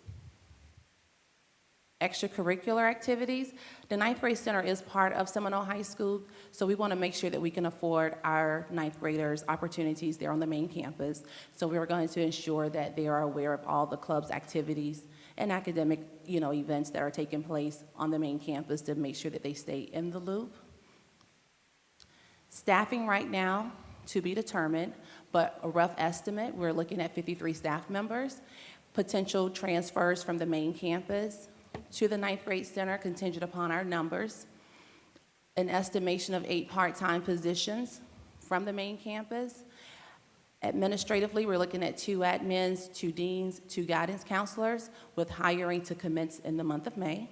Extracurricular activities, the ninth grade center is part of Seminole High School, so we want to make sure that we can afford our ninth graders opportunities there on the main campus. So we're going to ensure that they are aware of all the club's activities and academic, events that are taking place on the main campus to make sure that they stay in the loop. Staffing right now to be determined, but a rough estimate, we're looking at 53 staff members. Potential transfers from the main campus to the ninth grade center contingent upon our numbers. An estimation of 8 part-time positions from the main campus. Administratively, we're looking at 2 admins, 2 deans, 2 guidance counselors, with hiring to commence in the month of May.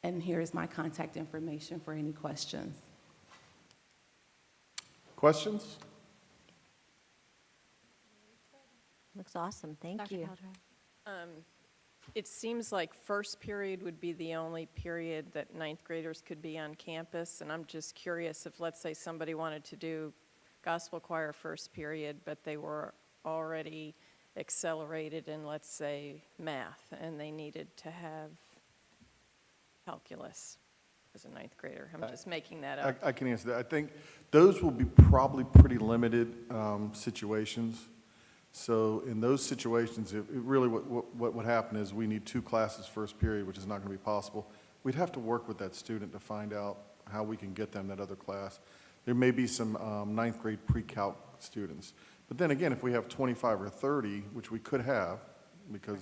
And here is my contact information for any questions. Questions? Looks awesome. Thank you. It seems like first period would be the only period that ninth graders could be on campus, and I'm just curious if, let's say, somebody wanted to do gospel choir first period, but they were already accelerated in, let's say, math, and they needed to have calculus as a ninth grader. I'm just making that up. I can answer that. I think those will be probably pretty limited situations. So in those situations, it really what would happen is we need 2 classes first period, which is not going to be possible. We'd have to work with that student to find out how we can get them that other class. There may be some ninth grade pre-calc students. But then again, if we have 25 or 30, which we could have, because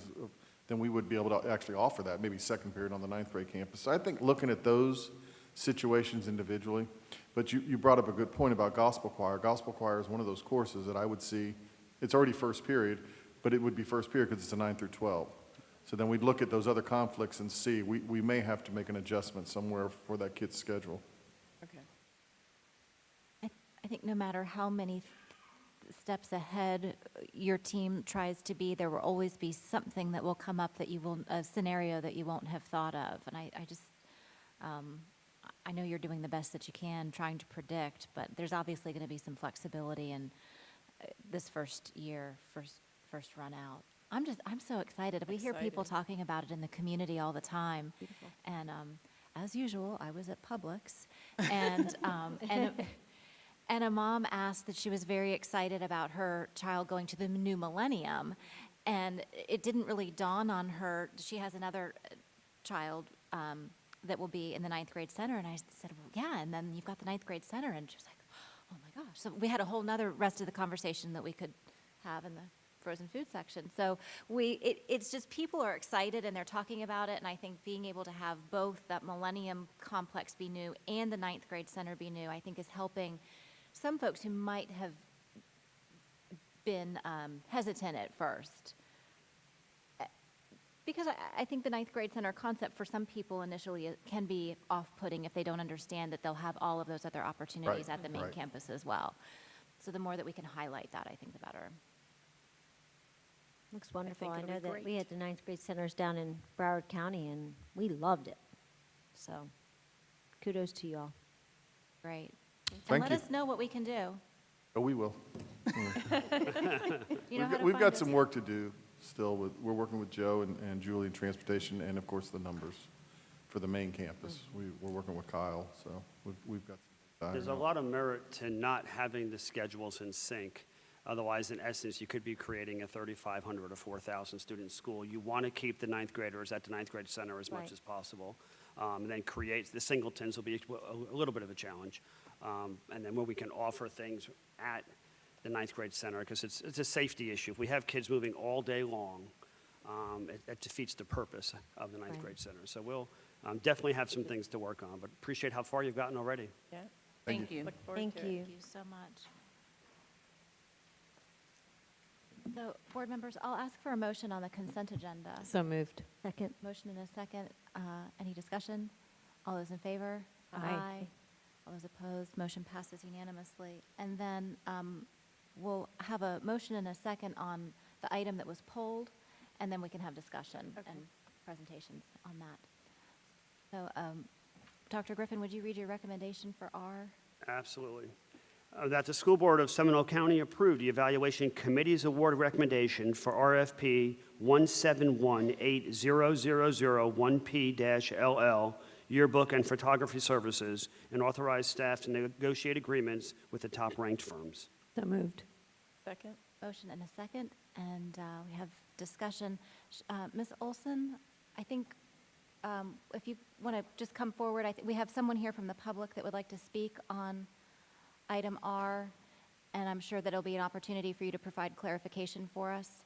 then we would be able to actually offer that, maybe second period on the ninth grade campus. So I think looking at those situations individually, but you brought up a good point about gospel choir. Gospel choir is one of those courses that I would see. It's already first period, but it would be first period because it's a 9 through 12. So then we'd look at those other conflicts and see, we may have to make an adjustment somewhere for that kid's schedule. Okay. I think no matter how many steps ahead your team tries to be, there will always be something that will come up that a scenario that you won't have thought of. And I just, I know you're doing the best that you can trying to predict, but there's obviously going to be some flexibility in this first run out. I'm so excited. We hear people talking about it in the community all the time. Beautiful. And as usual, I was at Publix, and and a mom asked that she was very excited about her child going to the new millennium, and it didn't really dawn on her. She has another child that will be in the ninth grade center, and I said, well, yeah, and then you've got the ninth grade center, and she was like, oh my gosh. So we had a whole nother rest of the conversation that we could have in the frozen food section. So it's just people are excited and they're talking about it, and I think being able to have both that Millennium Complex be new and the ninth grade center be new, I think is helping some folks who might have been hesitant at first. Because I think the ninth grade center concept for some people initially can be off-putting if they don't understand that they'll have all of those other opportunities at the main campus as well. So the more that we can highlight that, I think the better. Looks wonderful. I it'll know be that great. we had the ninth grade centers down in Broward County, and we loved it. So kudos to you all. Great. Thank and let you. us know what we can do. Oh, we will. You know how to We've find got us. some work to do still. We're working with Joe and Julie in transportation, and of course the numbers for the main campus. We're working with Kyle, so we've got some. There's a lot of merit to not having the schedules in sync. Otherwise, in essence, you could be creating a 3,500 or 4,000 student school. You want to keep the ninth graders at the ninth grade center as much as possible. And then create the singletons will be a little bit of a challenge. And then when we can offer things at the ninth grade center, because it's a safety issue. If we have kids moving all day long, it defeats the purpose of the ninth Right. grade center. So we'll definitely have some things to work on, but appreciate how far you've gotten already. Yeah. Thank you. Look forward Thank to it. you. Thank you so much. So, board members, I'll ask for a motion on the consent agenda. So moved. Second. Motion and a second. Any discussion? All those in favor? Aye. All those opposed? Motion passes unanimously. And then we'll have a motion and a second on the item that was polled, and then we can have discussion and presentations on that. So, Dr. Griffin, would you read your recommendation for R? Absolutely. That the School Board of Seminole County approve the Evaluation Committee's award recommendation for RFP 171800001P-LL Yearbook and Photography Services, and authorize staff to negotiate agreements with the top-ranked firms. So moved. Second? Motion and a second, and we have discussion. Ms. Olson, I think if you want to just come forward, I think we have someone here from the public that would like to speak on item R, and I'm sure that it'll be an opportunity for you to provide clarification for us.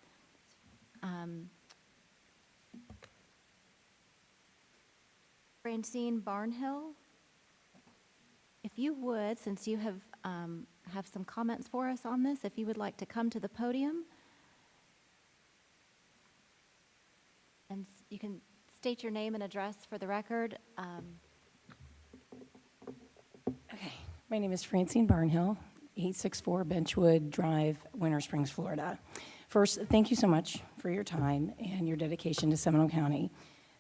Francine Barnhill, if you would, since you have some comments for us on this, if you would like to come to the podium, and you can state your name and address for the record. Okay, my name is Francine Barnhill, 864 Benchwood Drive, Winter Springs, Florida. First, thank you so much for your time and your dedication to Seminole County.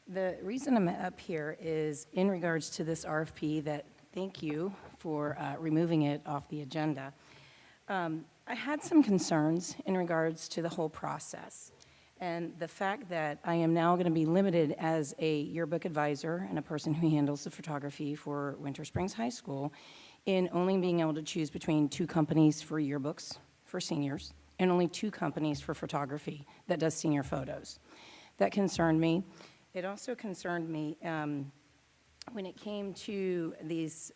The reason I'm up here is in regards to this RFP that, thank you for removing it off the agenda. I had some concerns in regards to the whole process. And the fact that I am now going to be limited as a yearbook advisor and a person who handles the photography for Winter Springs High School in only being able to choose between 2 companies for yearbooks for seniors and only 2 companies for photography that does senior photos. That concerned me. It also concerned me when it came to these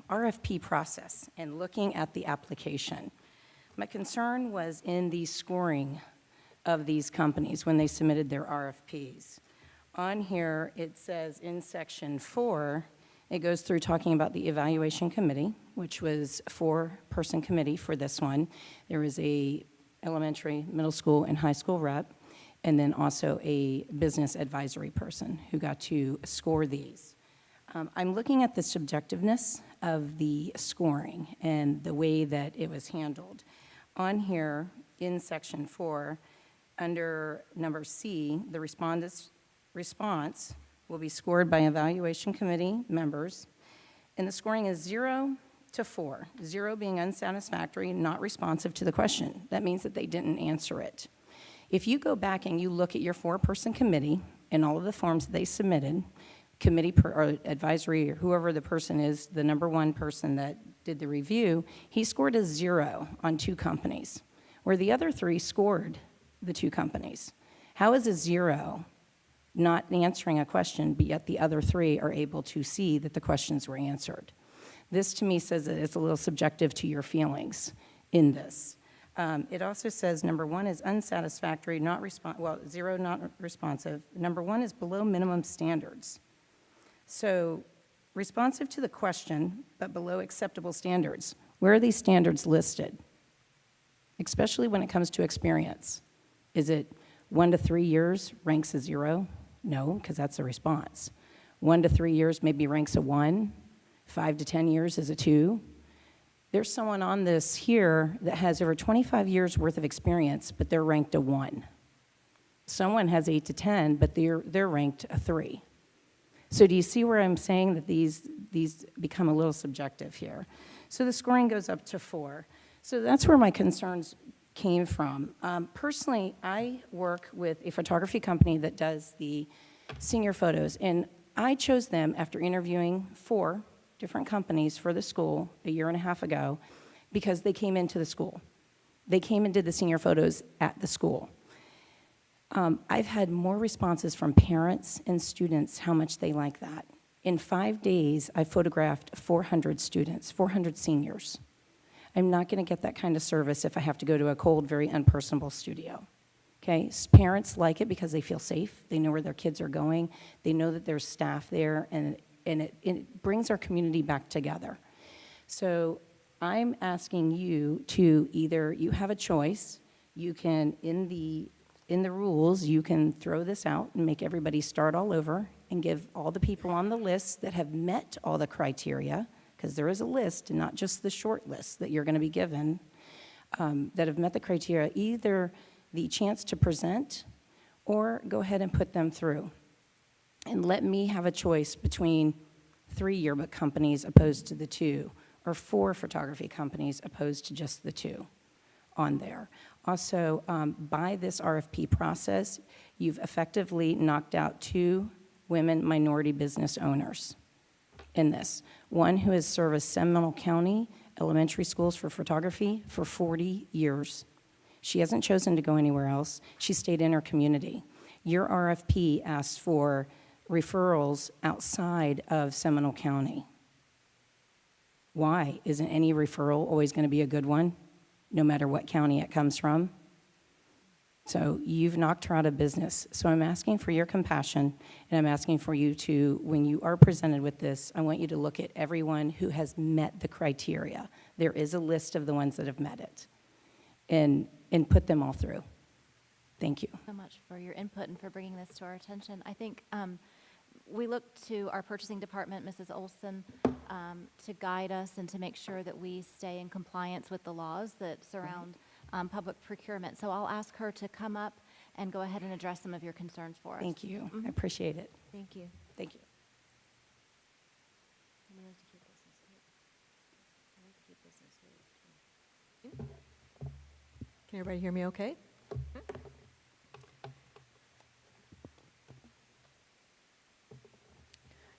RFP process and looking at the application. My concern was in the scoring of these companies when they submitted their RFPs. On here, it says in section 4, it goes through talking about the evaluation committee, which was a 4-person committee for this one. There was a elementary, middle school, and high school rep, and then also a business advisory person who got to score these. I'm looking at the subjectiveness of the scoring and the way that it was handled. On here, in section 4, under number C, the respondent's response will be scored by evaluation committee members, and the scoring is 0 to 4, 0 being unsatisfactory, not responsive to the question. That means that they didn't answer it. If you go back and you look at your 4-person committee and all of the forms they submitted, committee or advisory, or whoever the person is, the number 1 person that did the review, he scored a 0 on 2 companies, where the other 3 scored the 2 companies. How is a 0 not answering a question, but yet the other 3 are able to see that the questions were answered? This to me says that it's a little subjective to your feelings in this. It also says number 1 is unsatisfactory, 0 not responsive. Number 1 is below minimum standards. So responsive to the question, but below acceptable standards. Where are these standards listed? Especially when it comes to experience. Is it 1 to 3 years ranks a 0? No, because that's a response. 1 to 3 years maybe ranks a 1. 5 to 10 years is a 2. There's someone on this here that has over 25 years worth of experience, but they're ranked a 1. Someone has 8 to 10, but they're ranked a 3. So do you see where I'm saying that these become a little subjective here? So the scoring goes up to 4. So that's where my concerns came from. Personally, I work with a photography company that does the senior photos, and I chose them after interviewing 4 different companies for the school a year and a half ago because they came into the school. They came and did the senior photos at the school. I've had more responses from parents and students how much they like that. In 5 days, I photographed 400 students, 400 seniors. I'm not going to get that kind of service if I have to go to a cold, very unpersonable studio. Okay, parents like it because they feel safe. They know where their kids are going. They know that there's staff there, and it brings our community back together. So I'm asking you to either, you have a choice. You can, in the rules, you can throw this out and make everybody start all over and give all the people on the list that have met all the criteria, because there is a list and not just the short list that you're going to be given, that have met the criteria, either the chance to present or go ahead and put them through. And let me have a choice between 3 yearbook companies opposed to the 2, or 4 photography companies opposed to just the 2 on there. Also, by this RFP process, you've effectively knocked out 2 women minority business owners in this. One who has serviced Seminole County elementary schools for photography for 40 years. She hasn't chosen to go anywhere else. She stayed in her community. Your RFP asks for referrals outside of Seminole County. Why? Isn't any referral always going to be a good one, no matter what county it comes from? So you've knocked her out of business. So I'm asking for your compassion, and I'm asking for you to, when you are presented with this, I want you to look at everyone who has met the criteria. There is a list of the ones that have met it, and put them all through. Thank you. So much for your input and for bringing this to our attention. I think we look to our purchasing department, Mrs. Olson, to guide us and to make sure that we stay in compliance with the laws that surround public procurement. So I'll ask her to come up and go ahead and address some of your concerns for us. Thank you. I appreciate it. Thank you. Thank you. We like to keep this in state. I like to keep this in state, too. Can everybody hear me okay?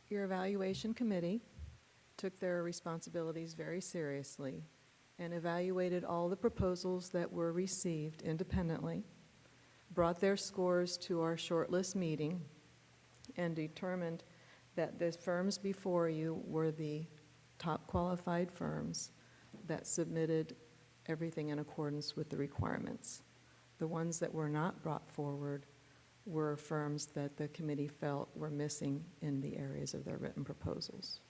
Your evaluation committee took their responsibilities very seriously and evaluated all the proposals that were received independently, brought their scores to our shortlist meeting, and determined that the firms before you were the top qualified firms that submitted everything in accordance with the requirements. The ones that were not brought forward were firms that the committee felt were missing in the areas of their written proposals.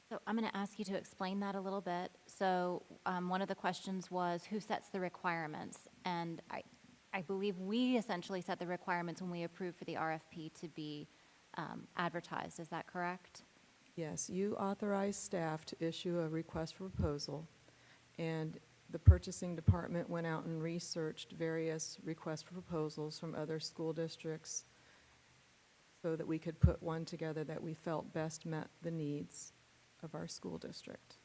So I'm going to ask you to explain that a little bit. So one of the questions was, who sets the requirements? And I believe we essentially set the requirements when we approved for the RFP to be advertised. Is that correct? Yes, you authorized staff to issue a request for proposal, and the purchasing department went out and researched various requests for proposals from other school districts so that we could put one together that we felt best met the needs of our school district,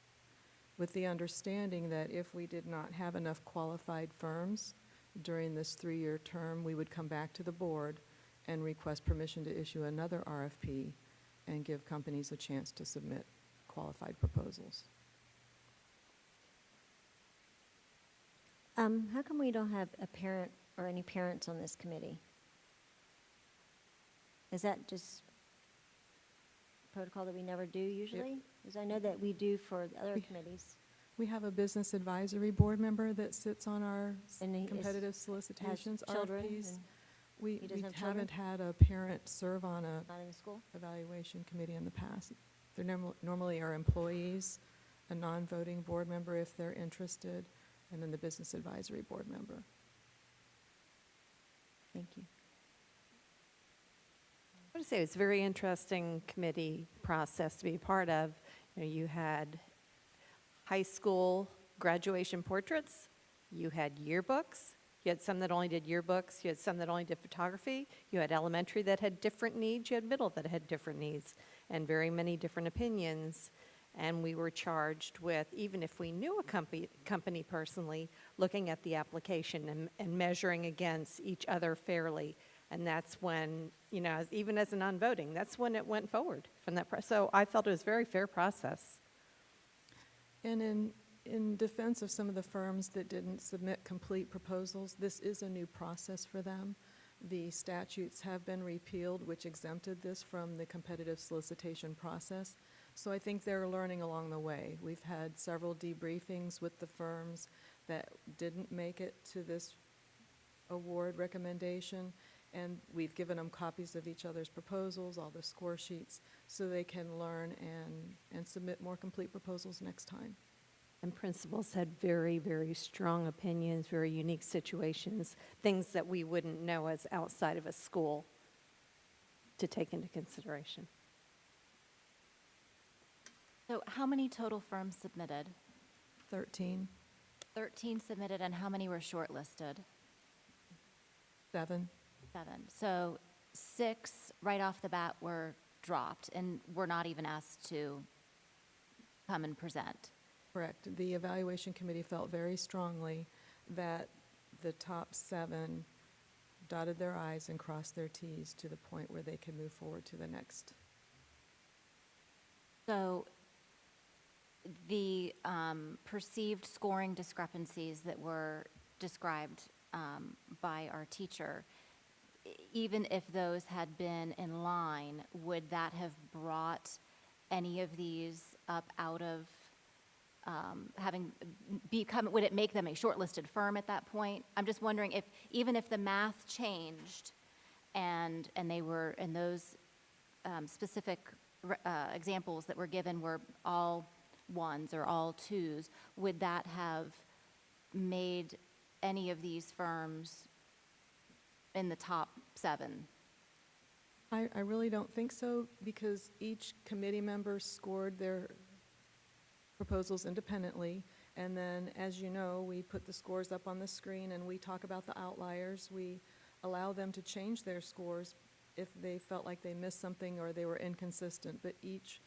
with the understanding that if we did not have enough qualified firms during this 3-year term, we would come back to the board and request permission to issue another RFP and give companies a chance to submit qualified proposals. How come we don't have a parent or any parents on this committee? Is that just protocol that we never do usually? Because I know that we do for the other committees. We have a business advisory board member that sits on our And he competitive solicitations, children, RFPs. and We he doesn't have children? haven't had a parent serve on a Not in the school? evaluation committee in the past. They're normally our employees, a non-voting board member if they're interested, and then the business advisory board member. Thank you. I would say it's a very interesting committee process to be a part of. You know, you had high school graduation portraits, you had yearbooks, you had some that only did yearbooks, you had some that only did photography, you had elementary that had different needs, you had middle that had different needs, and very many different opinions. And we were charged with, even if we knew a company personally, looking at the application and measuring against each other fairly. And that's when, you know, even as a non-voting, that's when it went forward from that. So I felt it was a very fair process. And in defense of some of the firms that didn't submit complete proposals, this is a new process for them. The statutes have been repealed, which exempted this from the competitive solicitation process. So I think they're learning along the way. We've had several debriefings with the firms that didn't make it to this award recommendation, and we've given them copies of each other's proposals, all the score sheets, so they can learn and submit more complete proposals next time. And principals had very, very strong opinions, very unique situations, things that we wouldn't know as outside of a school to take into consideration. So how many total firms submitted? 13, 13 submitted, and how many were shortlisted? 7. 7. So 6 right off the bat were dropped and were not even asked to come and present. Correct. The evaluation committee felt very strongly that the top 7 dotted their i's and crossed their t's to the point where they could move forward to the next. So the perceived scoring discrepancies that were described by our teacher, even if those had been in line, would that have brought any of these up out of having become, would it make them a shortlisted firm at that point? I'm just wondering if, even if the math changed and they were, and those specific examples that were given were all 1s or all 2s, would that have made any of these firms in the top 7? I really don't think so, because each committee member scored their proposals independently, and then, as you know, we put the scores up on the screen and we talk about the outliers. We allow them to change their scores if they felt like they missed something or they were inconsistent, but each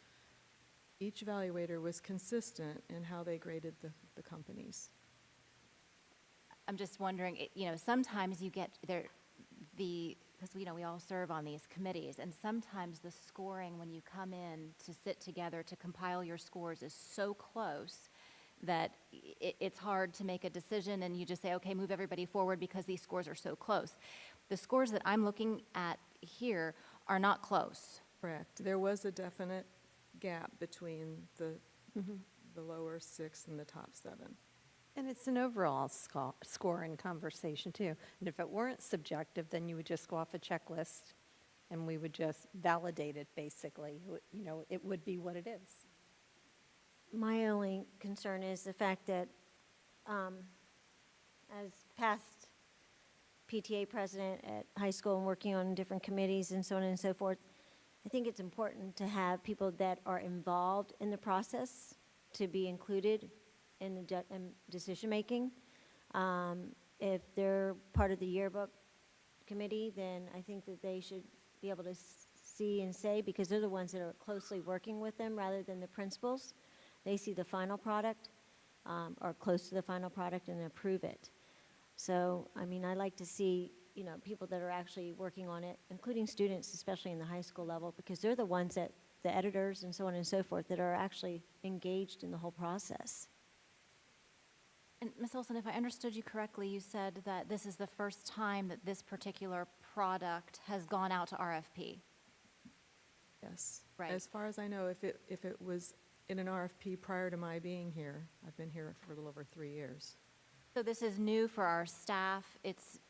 evaluator was consistent in how they graded the companies. I'm just wondering, sometimes you get there, because we all serve on these committees, and sometimes the scoring when you come in to sit together to compile your scores is so close that it's hard to make a decision, and you just say, okay, move everybody forward because these scores are so close. The scores that I'm looking at here are not close. Correct. There was a definite gap between the lower 6 and the top 7. And it's an overall score and conversation, too. And if it weren't subjective, then you would just go off a checklist, and we would just validate it, basically. It would be what it is. My only concern is the fact that, as past PTA president at high school and working on different committees and so on and so forth, I think it's important to have people that are involved in the process to be included in the decision-making. If they're part of the yearbook committee, then I think that they should be able to see and say, because they're the ones that are closely working with them rather than the principals. They see the final product, or close to the final product, and approve it. So, I like to see, people that are actually working on it, including students, especially in the high school level, because they're the ones that, the editors and so on and so forth, that are actually engaged in the whole process. And Ms. Olson, if I understood you correctly, you said that this is the first time that this particular product has gone out to RFP. Yes. Right. As far as I know, if it was in an RFP prior to my being here, I've been here for a little over 3 years. So this is new for our staff, it's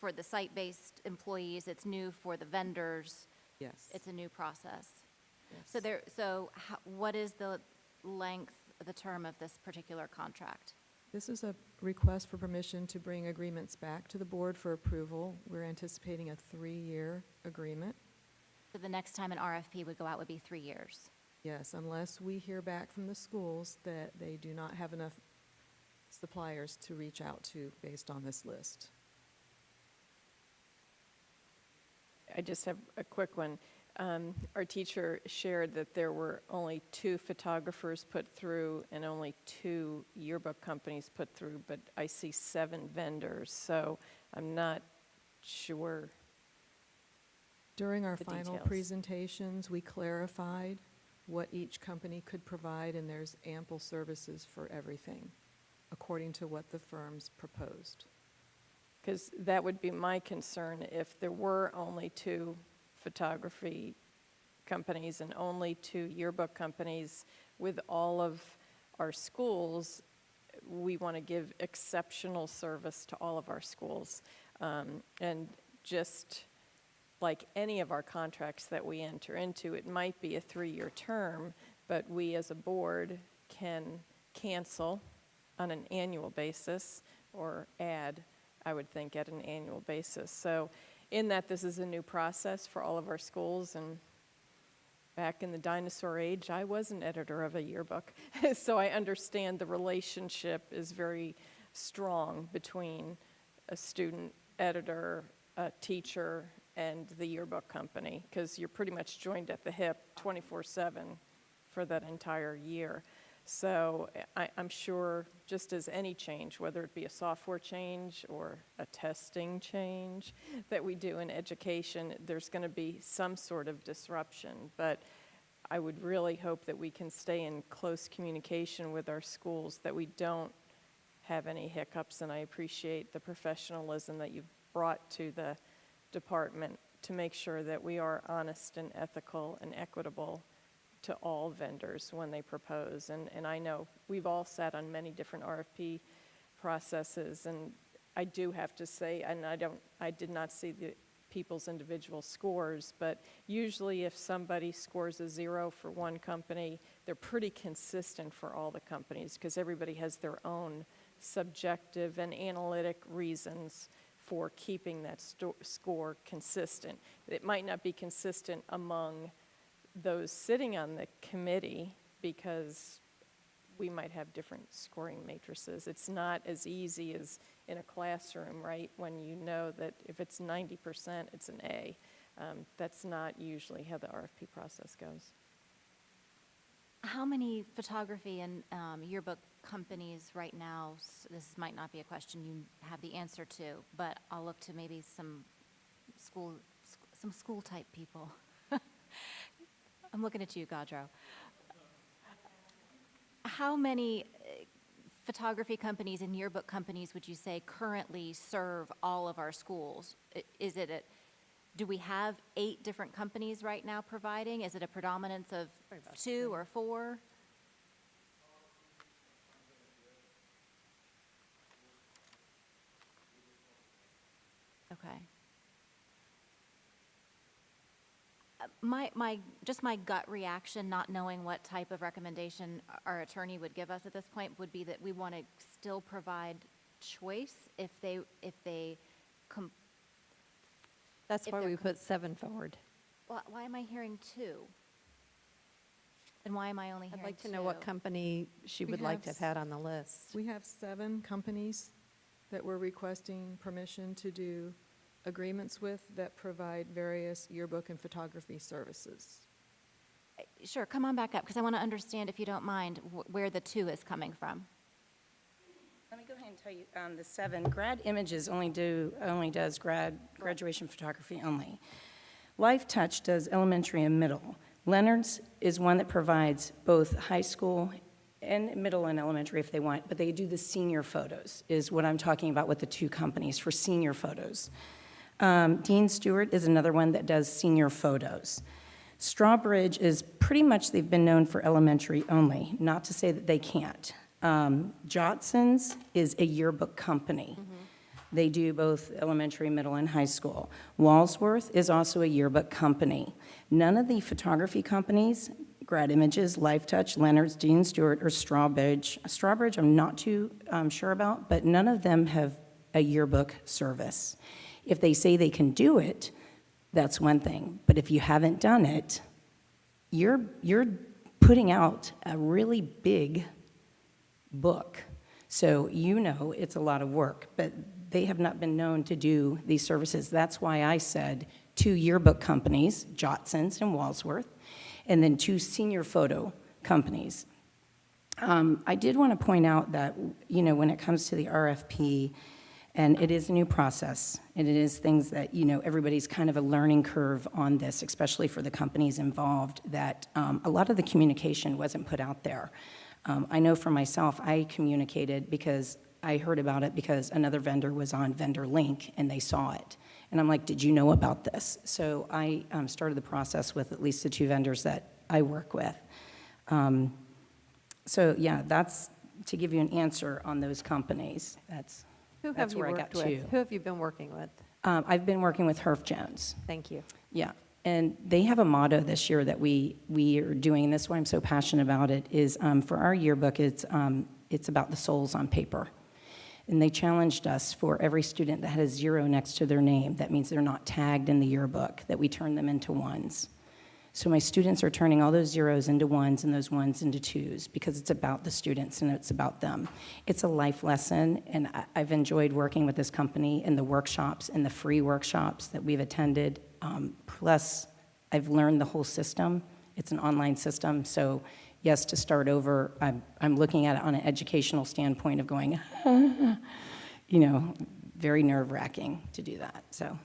for the site-based employees, it's new for the vendors. Yes. It's a new process. Yes. What is the length, the term of this particular contract? This is a request for permission to bring agreements back to the board for approval. We're anticipating a 3-year agreement. So the next time an RFP would go out would be 3 years. Yes, unless we hear back from the schools that they do not have enough suppliers to reach out to based on this list. I just have a quick one. Our teacher shared that there were only 2 photographers put through and only 2 yearbook companies put through, but I see 7 vendors, so I'm not sure. During our The final details. presentations, we clarified what each company could provide, and there's ample services for everything, according to what the firms proposed. Because that would be my concern if there were only 2 photography companies and only 2 yearbook companies with all of our schools. We want to give exceptional service to all of our schools. And just like any of our contracts that we enter into, it might be a 3-year term, but we as a board can cancel on an annual basis or add, I would think, at an annual basis. So in that, this is a new process for all of our schools, and back in the dinosaur age, I was an editor of a yearbook. So I understand the relationship is very strong between a student editor, a teacher, and the yearbook company, because you're pretty much joined at the hip 24/7 for that entire year. So I'm sure, just as any change, whether it be a software change or a testing change that we do in education, there's going to be some sort of disruption. But I would really hope that we can stay in close communication with our schools, that we don't have any hiccups. And I appreciate the professionalism that you've brought to the department to make sure that we are honest and ethical and equitable to all vendors when they propose. And I know we've all sat on many different RFP processes, and I do have to say, and I did not see the people's individual scores, but usually if somebody scores a 0 for one company, they're pretty consistent for all the companies, because everybody has their own subjective and analytic reasons for keeping that score consistent. It might not be consistent among those sitting on the committee, because we might have different scoring matrices. It's not as easy as in a classroom, right? When you know that if it's 90%, it's an A. That's not usually how the RFP process goes. How many photography and yearbook companies right now, this might not be a question you have the answer to, but I'll look to maybe some school type people. I'm looking at you, Gaudreau. How many photography companies and yearbook companies would you say currently serve all of our schools? Do we have 8 different companies right now providing? Is it a predominance of 2 or 4? Okay. My gut reaction, not knowing what type of recommendation our attorney would give us at this point, would be that we want to still provide choice if they That's why we put 7 forward. Well, why am I hearing 2? And why am I only hearing 2? I'd like to know what company she would like to have had on the list. We have 7 companies that we're requesting permission to do agreements with that provide various yearbook and photography services. Sure, come on back up, because I want to understand, if you don't mind, where the 2 is coming from. Let me go ahead and tell you, the 7, Grad Images only does graduation photography only. Life Touch does elementary and middle. Leonard's is one that provides both high school and middle and elementary if they want, but they do the senior photos, is what I'm talking about with the 2 companies for senior photos. Dean Stewart is another one that does senior photos. Strawbridge is pretty much, they've been known for elementary only, not to say that they can't. Jotson's is a yearbook company. They do both elementary, middle, and high school. Walsworth is also a yearbook company. None of the photography companies, Grad Images, Life Touch, Leonard's, Dean Stewart, or Strawbridge. Strawbridge I'm not too sure about, but none of them have a yearbook service. If they say they can do it, that's one thing. But if you haven't done it, you're putting out a really big book. So you know it's a lot of work, but they have not been known to do these services. That's why I said 2 yearbook companies, Jotson's and Walsworth, and then 2 senior photo companies. I did want to point out that, when it comes to the RFP, and it is a new process, and it is things that, everybody's kind of a learning curve on this, especially for the companies involved, that a lot of the communication wasn't put out there. I know for myself, I communicated because I heard about it because another vendor was on Vendor Link, and they saw it. And I'm like, did you know about this? So I started the process with at least the 2 vendors that I work with. So yeah, that's to give you an answer on those companies. Who have That's you where I worked got with? 2. Who have you been working with? I've been working with Herf Jones. Thank you. Yeah, and they have a motto this year that we are doing, and that's why I'm so passionate about it, is for our yearbook, it's about the souls on paper. And they challenged us for every student that had a 0 next to their name, that means they're not tagged in the yearbook, that we turn them into 1s. So my students are turning all those 0s into 1s and those 1s into 2s because it's about the students and it's about them. It's a life lesson, and I've enjoyed working with this company and the workshops and the free workshops that we've attended. Plus, I've learned the whole system. It's an online system, so yes, to start over, I'm looking at it on an educational standpoint of going, you know, very nerve-wracking to do that. So,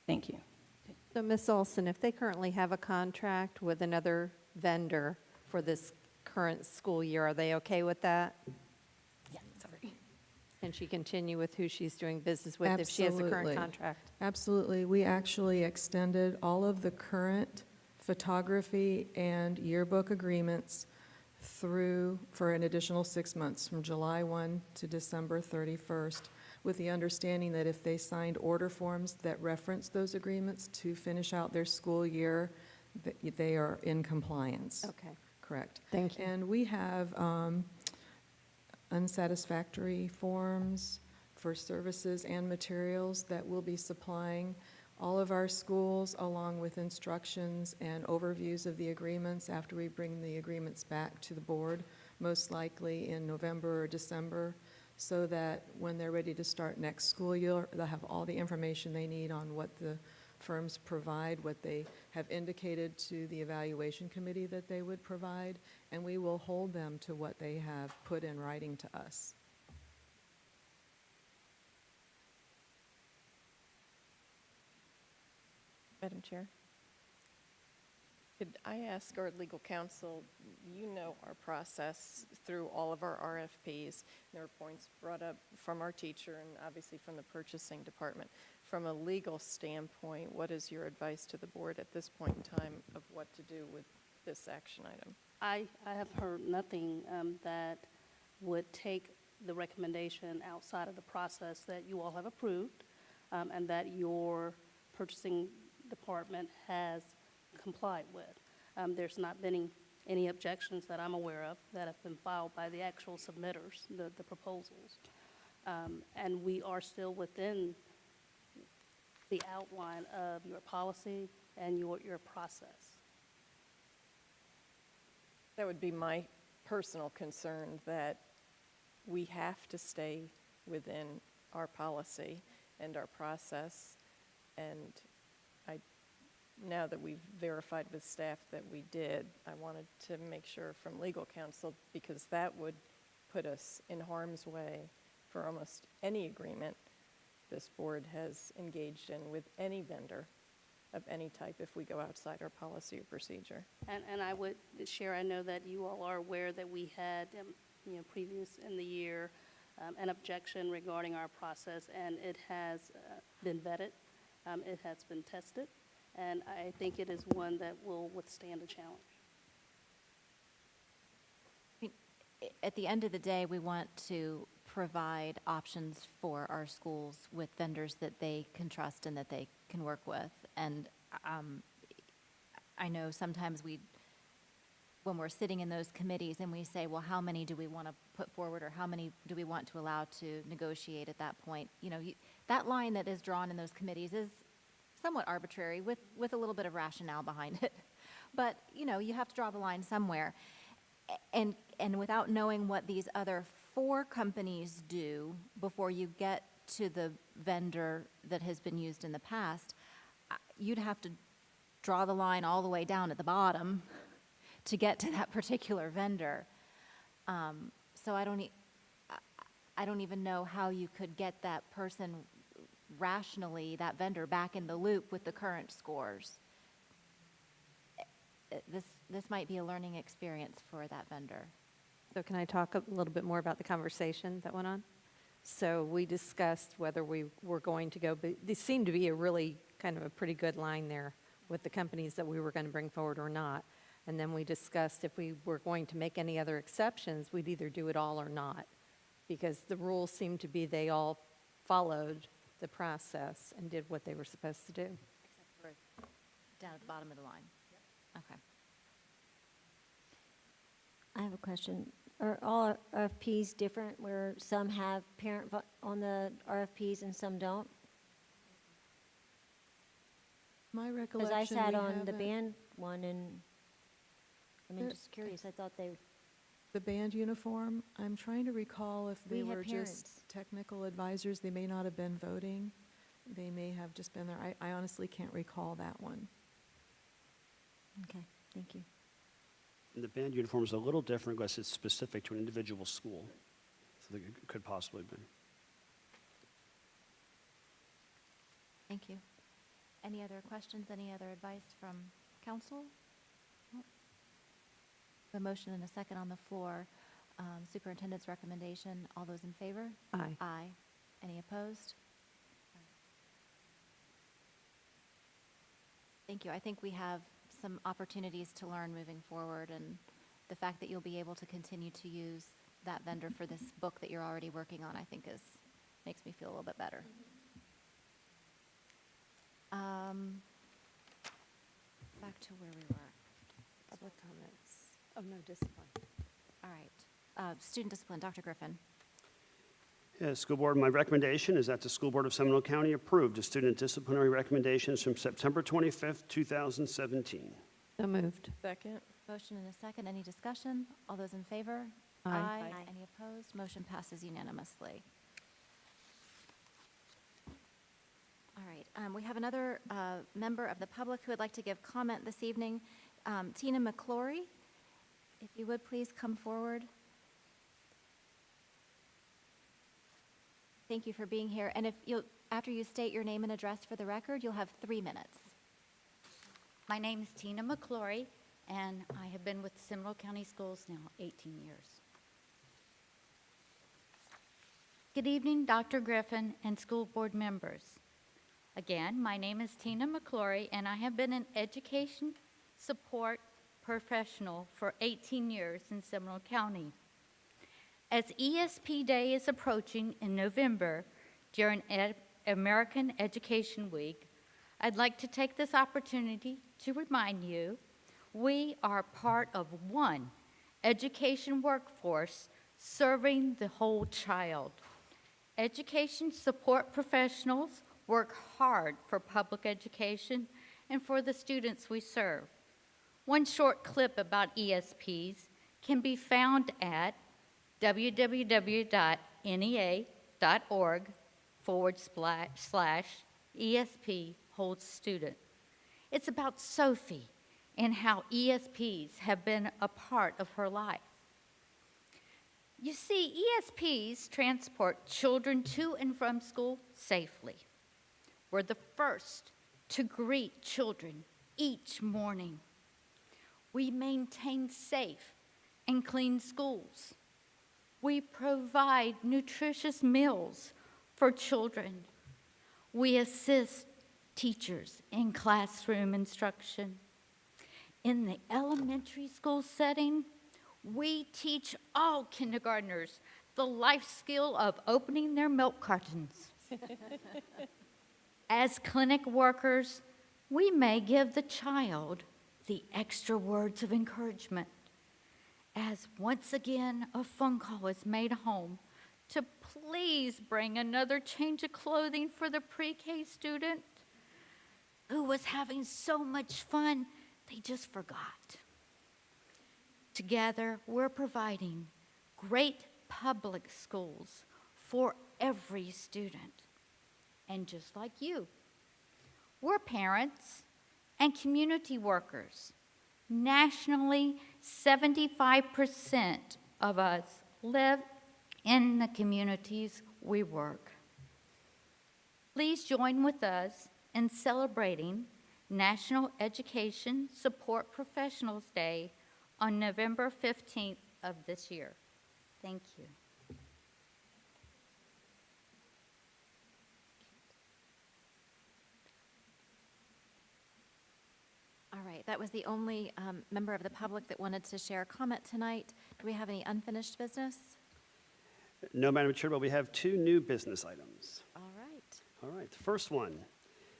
thank you. So Ms. Olson, if they currently have a contract with another vendor for this current school year, are they okay with that? Yeah, sorry. Can she continue with who she's doing business with if she has a current Absolutely. contract? Absolutely. We actually extended all of the current photography and yearbook agreements for an additional 6 months, from July 1 to December 31st, with the understanding that if they signed order forms that reference those agreements to finish out their school year, they are in compliance. Okay. Correct. Thank you. And we have unsatisfactory forms for services and materials that we'll be supplying all of our schools, along with instructions and overviews of the agreements after we bring the agreements back to the board, most likely in November or December, so that when they're ready to start next school year, they'll have all the information they need on what the firms provide, what they have indicated to the evaluation committee that they would provide, and we will hold them to what they have put in writing to us. Madam Chair? Could I ask our legal counsel, you know our process through all of our RFPs. There were points brought up from our teacher and obviously from the purchasing department. From a legal standpoint, what is your advice to the board at this point in time of what to do with this action item? I have heard nothing that would take the recommendation outside of the process that you all have approved and that your purchasing department has complied with. There's not been any objections that I'm aware of that have been filed by the actual submitters, the proposals. And we are still within the outline of your policy and your process. That would be my personal concern, that we have to stay within our policy and our process. And now that we've verified with staff that we did, I wanted to make sure from legal counsel, because that would put us in harm's way for almost any agreement this board has engaged in with any vendor of any type if we go outside our policy or procedure. And I would share, I know that you all are aware that we had, previous in the year, an objection regarding our process, and it has been vetted, it has been tested, and I think it is one that will withstand a challenge. At the end of the day, we want to provide options for our schools with vendors that they can trust and that they can work with. And I know sometimes when we're sitting in those committees and we say, well, how many do we want to put forward, or how many do we want to allow to negotiate at that point? That line that is drawn in those committees is somewhat arbitrary with a little bit of rationale behind it. But, you have to draw the line somewhere. And without knowing what these other 4 companies do before you get to the vendor that has been used in the past, you'd have to draw the line all the way down at the bottom to get to that particular vendor. So I don't even know how you could get that person rationally, that vendor, back in the loop with the current scores. This might be a learning experience for that vendor. So can I talk a little bit more about the conversation that went on? So we discussed whether we were going to go, but there seemed to be a really kind of a pretty good line there with the companies that we were going to bring forward or not. And then we discussed if we were going to make any other exceptions, we'd either do it all or not, because the rules seemed to be they all followed the process and did what they were supposed to do. Except for down at the bottom of the line. Okay. I have a question. Are all RFPs different where some have on the RFPs and some don't? My Because recollection, I sat we on the haven't- band one and, There- just curious, I thought they, The band uniform, I'm trying to recall if they We had were parents. just technical advisors. They may not have been voting. They may have just been there. I honestly can't recall that one. okay, thank you. And the band uniform is a little different because it's specific to an individual school. So it could possibly be. Thank you. Any other questions, any other advice from council? Nope. The motion and a second on the floor. Superintendent's recommendation, all those in favor? Aye. Aye. Any opposed? Thank you. I think we have some opportunities to learn moving forward, and the fact that you'll be able to continue to use that vendor for this book that you're already working on, I think makes me feel a little bit better. Back to where we were. Public comments. Oh, no, discipline. All right. Student discipline, Dr. Griffin. Yeah, School Board, my recommendation is that the School Board of Seminole County approve the student disciplinary recommendations from September 25th, 2017. So moved. Second? Motion and a second. Any discussion? All those in favor? Aye. Aye. Any opposed? Motion passes unanimously. All right. We have another member of the public who would like to give comment this evening. Tina McClory, if you would please come forward. Thank you for being here. And if you'll, after you state your name and address for the record, you'll have 3 minutes. My name is Tina McClory, and I have been with Seminole County Schools now 18 years. Good evening, Dr. Griffin and school board members. Again, my name is Tina McClory, and I have been an education support professional for 18 years in Seminole County. As ESP Day is approaching in November during American Education Week, I'd like to take this opportunity to remind you we are part of one education workforce serving the whole child. Education support professionals work hard for public education and for the students we serve. One short clip about ESPs can be found at www.nea.org/ESP holds student. It's about Sophie and how ESPs have been a part of her life. You see, ESPs transport children to and from school safely. We're the first to greet children each morning. We maintain safe and clean schools. We provide nutritious meals for children. We assist teachers in classroom instruction. In the elementary school setting, we teach all kindergartners the life skill of opening their milk cartons. As clinic workers, we may give the child the extra words of encouragement, as once again a phone call is made home to please bring another change of clothing for the pre-K student who was having so much fun they just forgot. Together, we're providing great public schools for every student. And just like you, we're parents and community workers. Nationally, 75% of us live in the communities we work. Please join with us in celebrating National Education Support Professionals Day on November 15th of this year. Thank you. right, that was the only member of the public that wanted to share a comment tonight. Do we have any unfinished business? No, Madam Chair, but we have two new business items. All right. All right, the first one,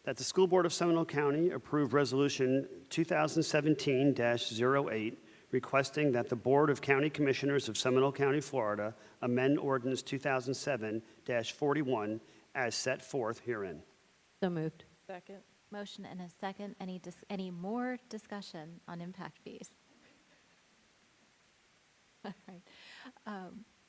that the School Board of Seminole County approve Resolution 2017-08, requesting that the Board of County Commissioners of Seminole County, Florida, amend Ordinance 2007-41 as set forth herein. So moved. Second. Motion and a second. Any more discussion on impact fees? All right.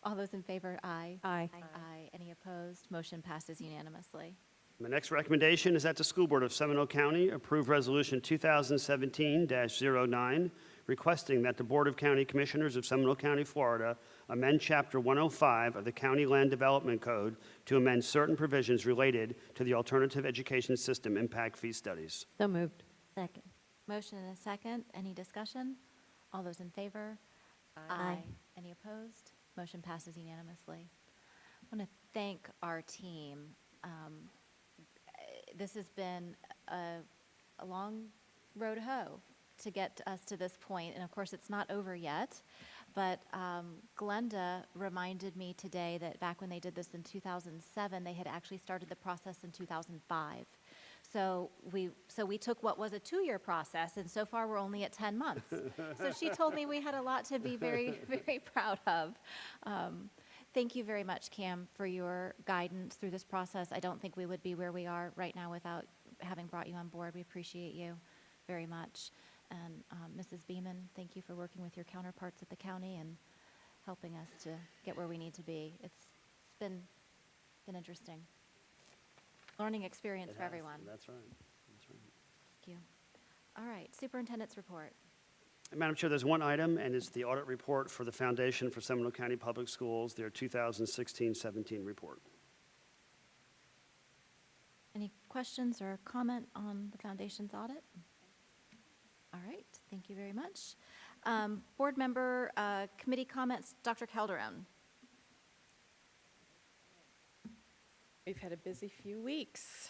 All those in favor, aye. Aye. Aye. Any opposed? Motion passes unanimously. The next recommendation is that the School Board of Seminole County approve Resolution 2017-09, requesting that the Board of County Commissioners of Seminole County, Florida, amend Chapter 105 of the County Land Development Code to amend certain provisions related to the alternative education system impact fee studies. So moved. Second. Motion and a second. Any discussion? All those in favor? Aye. Any opposed? Motion passes unanimously. I want to thank our team. This has been a long road to hoe to get us to this point, and of course, it's not over yet. But Glenda reminded me today that back when they did this in 2007, they had actually started the process in 2005. So we took what was a 2-year process, and so far we're only at 10 months. So she told me we had a lot to be very, very proud of. Thank you very much, Cam, for your guidance through this process. I don't think we would be where we are right now without having brought you on board. We appreciate you very much. And Mrs. Beeman, thank you for working with your counterparts at the county and helping us to get where we need to be. It's been interesting. Learning experience for everyone. That's right. That's right. Thank you. All right, Superintendent's report. And Madam Chair, there's one item, and it's the audit report for the Foundation for Seminole County Public Schools, their 2016-17 report. Any questions or comment on the Foundation's audit? All right, thank you very much. Board member committee comments, Dr. Calderon. We've had a busy few weeks.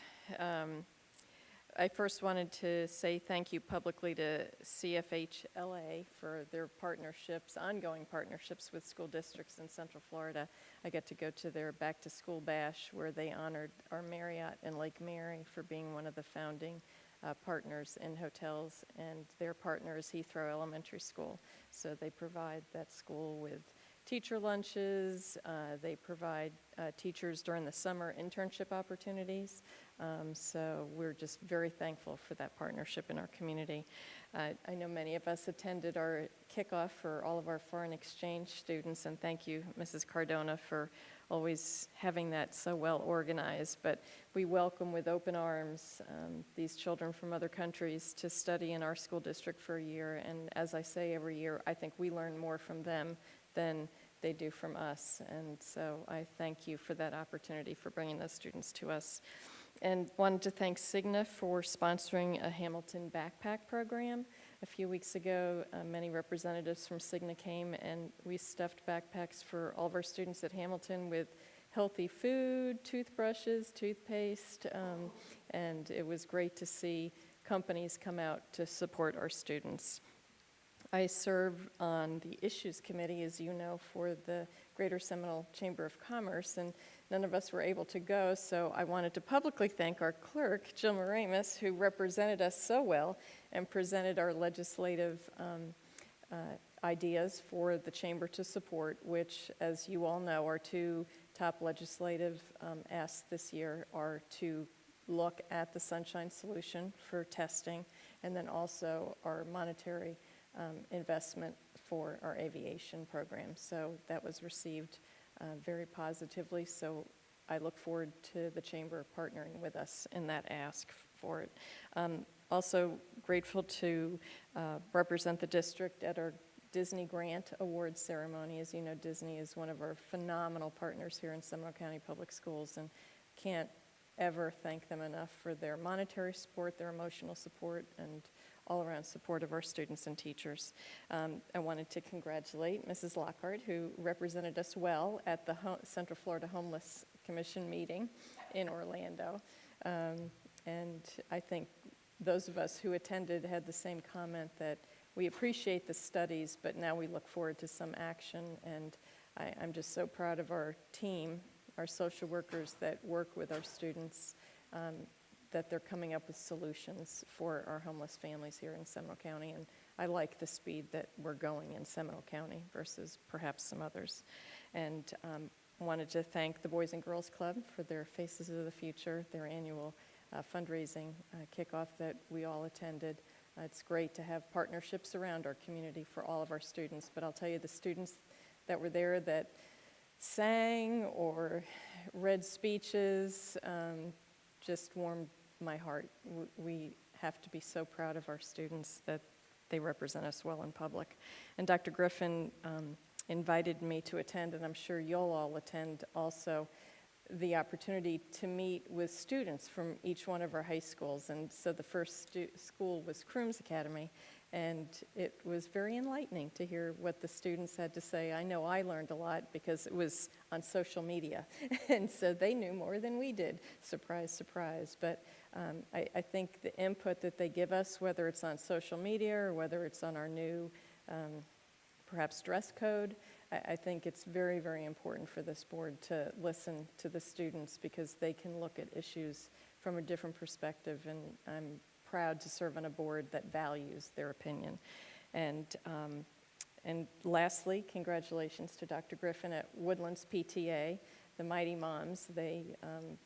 I first wanted to say thank you publicly to CFHLA for their partnerships, ongoing partnerships with school districts in Central Florida. I got to go to their back-to-school bash where they honored our Marriott in Lake Mary for being one of the founding partners in hotels, and their partner is Heathrow Elementary School. So they provide that school with teacher lunches. They provide teachers during the summer internship opportunities. So we're just very thankful for that partnership in our community. I know many of us attended our kickoff for all of our foreign exchange students, and thank you, Mrs. Cardona, for always having that so well organized. But we welcome with open arms these children from other countries to study in our school district for a year. And as I say every year, I think we learn more from them than they do from us. And so I thank you for that opportunity for bringing those students to us. And wanted to thank Cigna for sponsoring a Hamilton backpack program. A few weeks ago, many representatives from Cigna came, and we stuffed backpacks for all of our students at Hamilton with healthy food, toothbrushes, toothpaste, and it was great to see companies come out to support our students. I serve on the Issues Committee, as you know, for the Greater Seminole Chamber of Commerce, and none of us were able to go, so I wanted to publicly thank our clerk, Jill Moramus, who represented us so well and presented our legislative ideas for the Chamber to support, which, as you all know, our two top legislative asks this year are to look at the Sunshine Solution for testing, and then also our monetary investment for our aviation program. So that was received very positively. So I look forward to the Chamber partnering with us in that ask for it. Also grateful to represent the district at our Disney Grant Awards ceremony. As you know, Disney is one of our phenomenal partners here in Seminole County Public Schools, and can't ever thank them enough for their monetary support, their emotional support, and all-around support of our students and teachers. I wanted to congratulate Mrs. Lockhart, who represented us well at the Central Florida Homeless Commission meeting in Orlando. And I think those of us who attended had the same comment that we appreciate the studies, but now we look forward to some action. And I'm just so proud of our team, our social workers that work with our students, that they're coming up with solutions for our homeless families here in Seminole County. And I like the speed that we're going in Seminole County versus perhaps some others. And wanted to thank the Boys and Girls Club for their Faces of the Future, their annual fundraising kickoff that we all attended. It's great to have partnerships around our community for all of our students, but I'll tell you, the students that were there that sang or read speeches just warmed my heart. We have to be so proud of our students that they represent us well in public. And Dr. Griffin invited me to attend, and I'm sure you'll all attend also, the opportunity to meet with students from each one of our high schools. And so the first school was Crooms Academy, and it was very enlightening to hear what the students had to say. I know I learned a lot because it was on social media, and so they knew more than we did. Surprise, surprise. But I think the input that they give us, whether it's on social media or whether it's on our new perhaps dress code, I think it's very, very important for this board to listen to the students because they can look at issues from a different perspective, and I'm proud to serve on a board that values their opinion. And lastly, congratulations to Dr. Griffin at Woodlands PTA, the Mighty Moms. They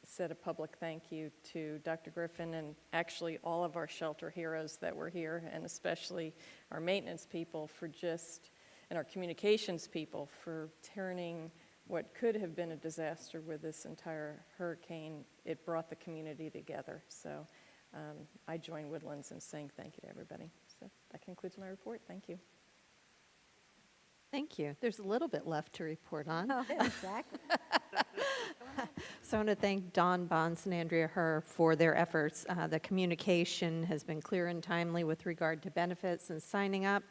said a public thank you to Dr. Griffin and actually all of our shelter heroes that were here, and especially our maintenance people for and our communications people for turning what could have been a disaster with this entire hurricane. It brought the community together. So I join Woodlands in saying thank you to everybody. So that concludes my report. Thank you. Thank you. There's a little bit left to report on. Oh, exactly. So I want to thank Dawn Bonds and Andrea Herr for their efforts. The communication has been clear and timely with regard to benefits and signing up.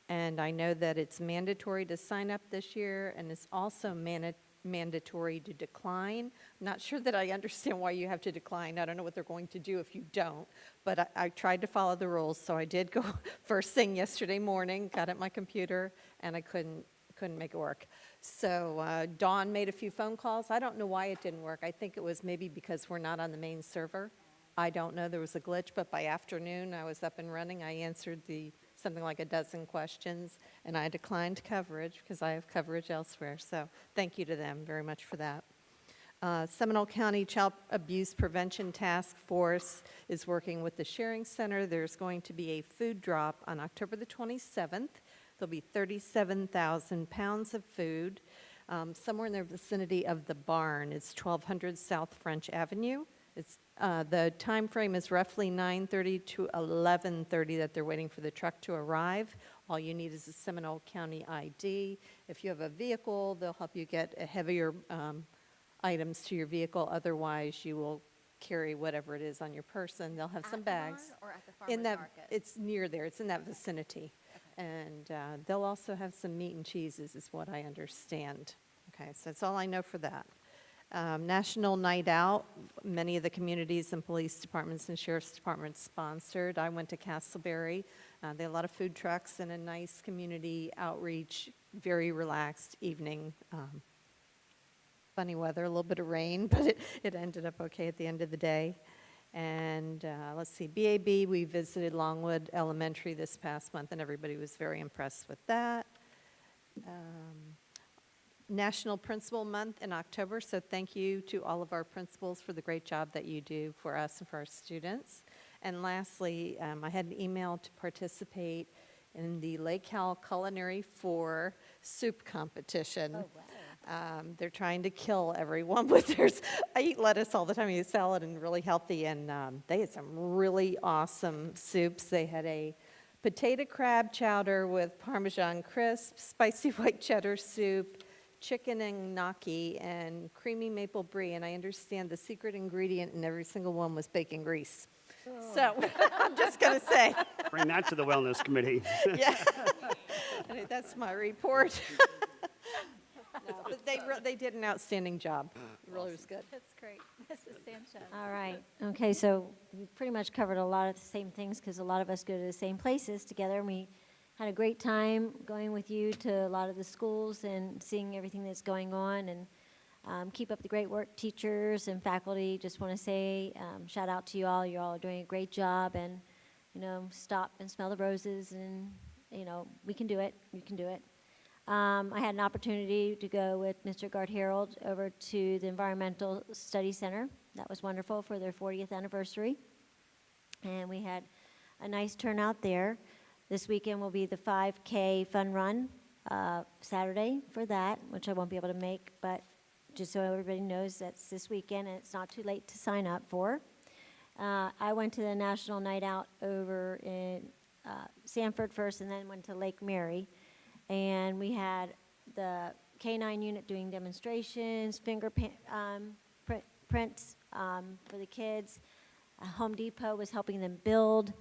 And I know that it's mandatory to sign up this year, and it's also mandatory to decline. I'm not sure that I understand why you have to decline. I don't know what they're going to do if you don't, but I tried to follow the rules, so I did go first thing yesterday morning, got at my computer, and I couldn't make it work. So Dawn made a few phone calls. I don't know why it didn't work. I think it was maybe because we're not on the main server. I don't know. There was a glitch, but by afternoon, I was up and running. I answered something like a dozen questions, and I declined coverage because I have coverage elsewhere. So thank you to them very much for that. Seminole County Child Abuse Prevention Task Force is working with the Sharing Center. There's going to be a food drop on October the 27th. There'll be 37,000 pounds of food somewhere in the vicinity of the barn. It's 1200 South French Avenue. The time frame is roughly 9:30 to 11:30 that they're waiting for the truck to arrive. All you need is a Seminole County ID. If you have a vehicle, they'll help you get heavier items to your vehicle. Otherwise, you will carry whatever it is on your person. They'll have some bags. Or at the farmer's market? It's near there. It's in that vicinity. Okay. And they'll also have some meat and cheeses is what I understand. Okay, so that's all I know for that. National Night Out, many of the communities and police departments and sheriff's departments sponsored. I went to Castleberry. They had a lot of food trucks and a nice community outreach, very relaxed evening. Funny weather, a little bit of rain, but it ended up okay at the end of the day. And let's see, BAB, we visited Longwood Elementary this past month, and everybody was very impressed with that. National Principal Month in October, so thank you to all of our principals for the great job that you do for us and for our students. And lastly, I had an email to participate in the Lake Cal Culinary 4 soup competition. Oh, wow. They're trying to kill everyone with theirs. I eat lettuce all the time, I eat salad, and really healthy, and they had some really awesome soups. They had a potato crab chowder with Parmesan crisp, spicy white cheddar soup, chicken and gnocchi, and creamy maple brie, and I understand the secret ingredient in every single one was bacon grease. Oh. So I'm just going to say. Bring that to the Wellness Committee. Yeah, that's my report. No, but they did an outstanding job. It really was good. That's great. Mrs. Sanchez. All right. Okay, so we pretty much covered a lot of the same things because a lot of us go to the same places together. And we had a great time going with you to a lot of the schools and seeing everything that's going on. And keep up the great work, teachers and faculty. Just want to say shout out to you all. You all are doing a great job. And, stop and smell the roses. And, we can do it. You can do it. I had an opportunity to go with Mr. Gard Harold over to the Environmental Study Center. That was wonderful for their 40th anniversary. And we had a nice turnout there. This weekend will be the 5K fun run, Saturday for that, which I won't be able to make, but just so everybody knows, that's this weekend, and it's not too late to sign up for. I went to the National Night Out over in Sanford first, and then went to Lake Mary. And we had the K-9 unit doing demonstrations, fingerprints for the kids. Home Depot was helping them build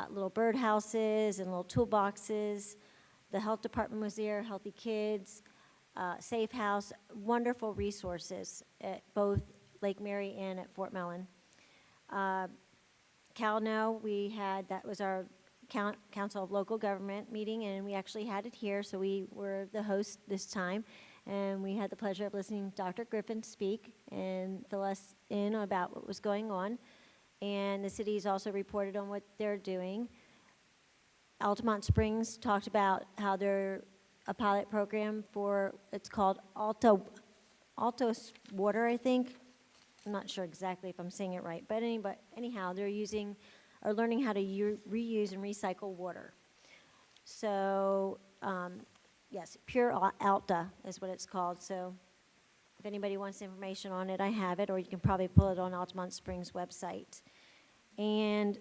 little birdhouses and little toolboxes. The health department was there, Healthy Kids, Safe House, wonderful resources at both Lake Mary and at Fort Mellon. CalNo, that was our Council of Local Government meeting, and we actually had it here, so we were the host this time, and we had the pleasure of listening to Dr. Griffin speak and fill us in about what was going on, and the city's also reported on what they're doing. Altamont Springs talked about how they're a pilot program for, it's called Altos Water, I think. I'm not sure exactly if I'm saying it right, but anyhow, they're learning how to reuse and recycle water. So, yes, Pure Alta is what it's called. So if anybody wants information on it, I have it, or you can probably pull it on Altamont Springs website. And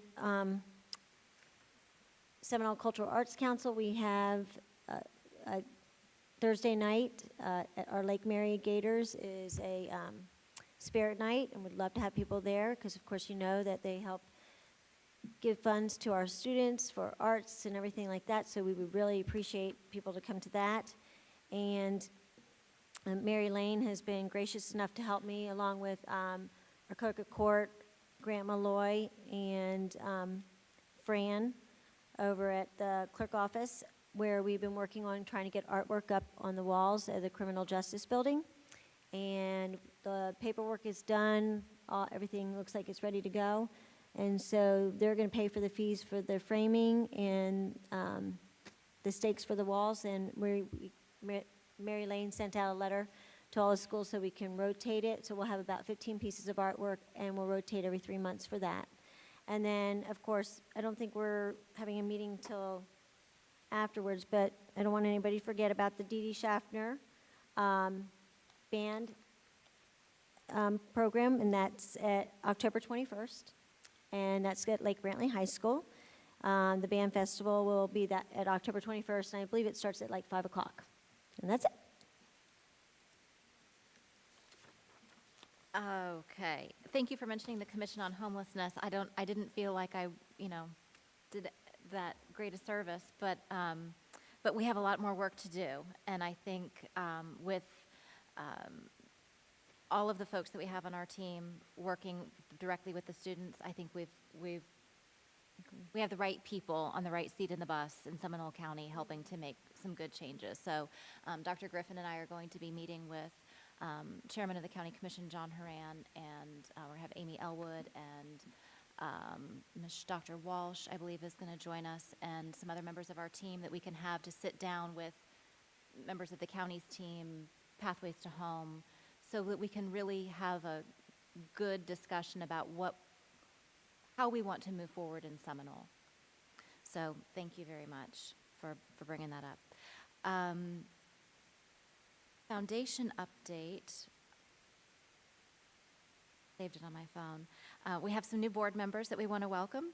Seminole Cultural Arts Council, we have a Thursday night at our Lake Mary Gators is a spirit night, and we'd love to have people there because, of course, that they help give funds to our students for arts and everything like that, so we would really appreciate people to come to that. And Mary Lane has been gracious enough to help me, along with our clerk of court, Grant Malloy, and Fran over at the clerk office, where we've been working on trying to get artwork up on the walls of the Criminal Justice Building. And the paperwork is done. Everything looks like it's ready to go. And so they're going to pay for the fees for the framing and the stakes for the walls. And Mary Lane sent out a letter to all the schools so we can rotate it. So we'll have about 15 pieces of artwork, and we'll rotate every 3 months for that. And then, of course, I don't think we're having a meeting till afterwards, but I don't want anybody to forget about the Dee Dee Schaffner band program, and that's at October 21st. And that's at Lake Brantley High School. The band festival will be at October 21st, and I believe it starts at like 5 o'clock. And that's it. Okay. Thank you for mentioning the Commission on Homelessness. I didn't feel like I, did that great a service, but we have a lot more work to do. And I think with all of the folks that we have on our team working directly with the students, I think we have the right people on the right seat in the bus in Seminole County helping to make some good changes. So Dr. Griffin and I are going to be meeting with Chairman of the County Commission, John Horan, and we have Amy Elwood, and Dr. Walsh, I believe, is going to join us, and some other members of our team that we can have to sit down with members of the county's team, Pathways to Home, so that we can really have a good discussion about how we want to move forward in Seminole. So thank you very much for bringing that up. Foundation update. Saved it on my phone. We have some new board members that we want to welcome.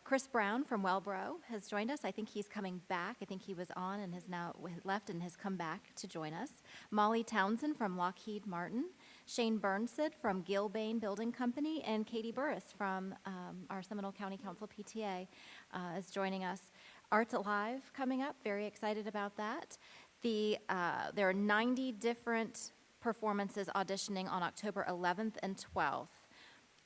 Chris Brown from Wellboro has joined us. I think he's coming back. I think he was on and has now left and has come back to join us. Molly Townsend from Lockheed Martin. Shane Burnsid from Gilbane Building Company. And Katie Burris from our Seminole County Council PTA is joining us. Arts Alive coming up. Very excited about that. There are 90 different performances auditioning on October 11th and 12th.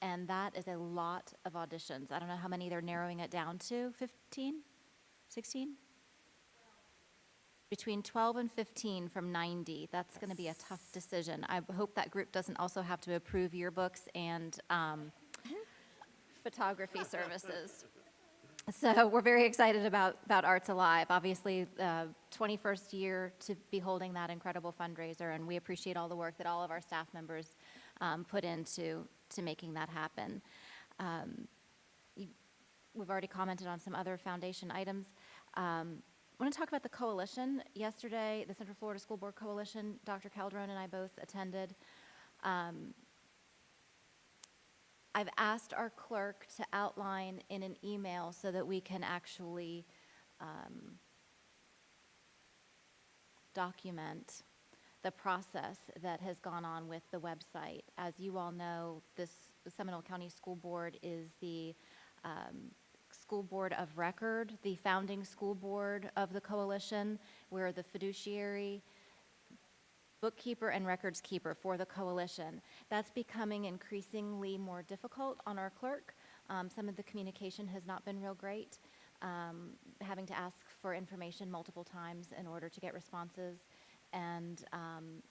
and that is a lot of auditions. I don't know how many they're narrowing it down to, 15, 16? Between 12 and 15 from 90. That's going to be a tough decision. I hope that group doesn't also have to approve yearbooks and photography services. So we're very excited about Arts Alive. Obviously, 21st year to be holding that incredible fundraiser, and we appreciate all the work that all of our staff members put into making that happen. We've already commented on some other foundation items. I want to talk about the coalition. Yesterday, the Central Florida School Board Coalition, Dr. Calderon and I both attended. I've asked our clerk to outline in an email so that we can actually document the process that has gone on with the website. As you all know, the Seminole County School Board is the school board of record, the founding school board of the coalition. We're the fiduciary, bookkeeper, and records keeper for the coalition. That's becoming increasingly more difficult on our clerk. Some of the communication has not been real great, having to ask for information multiple times in order to get responses. And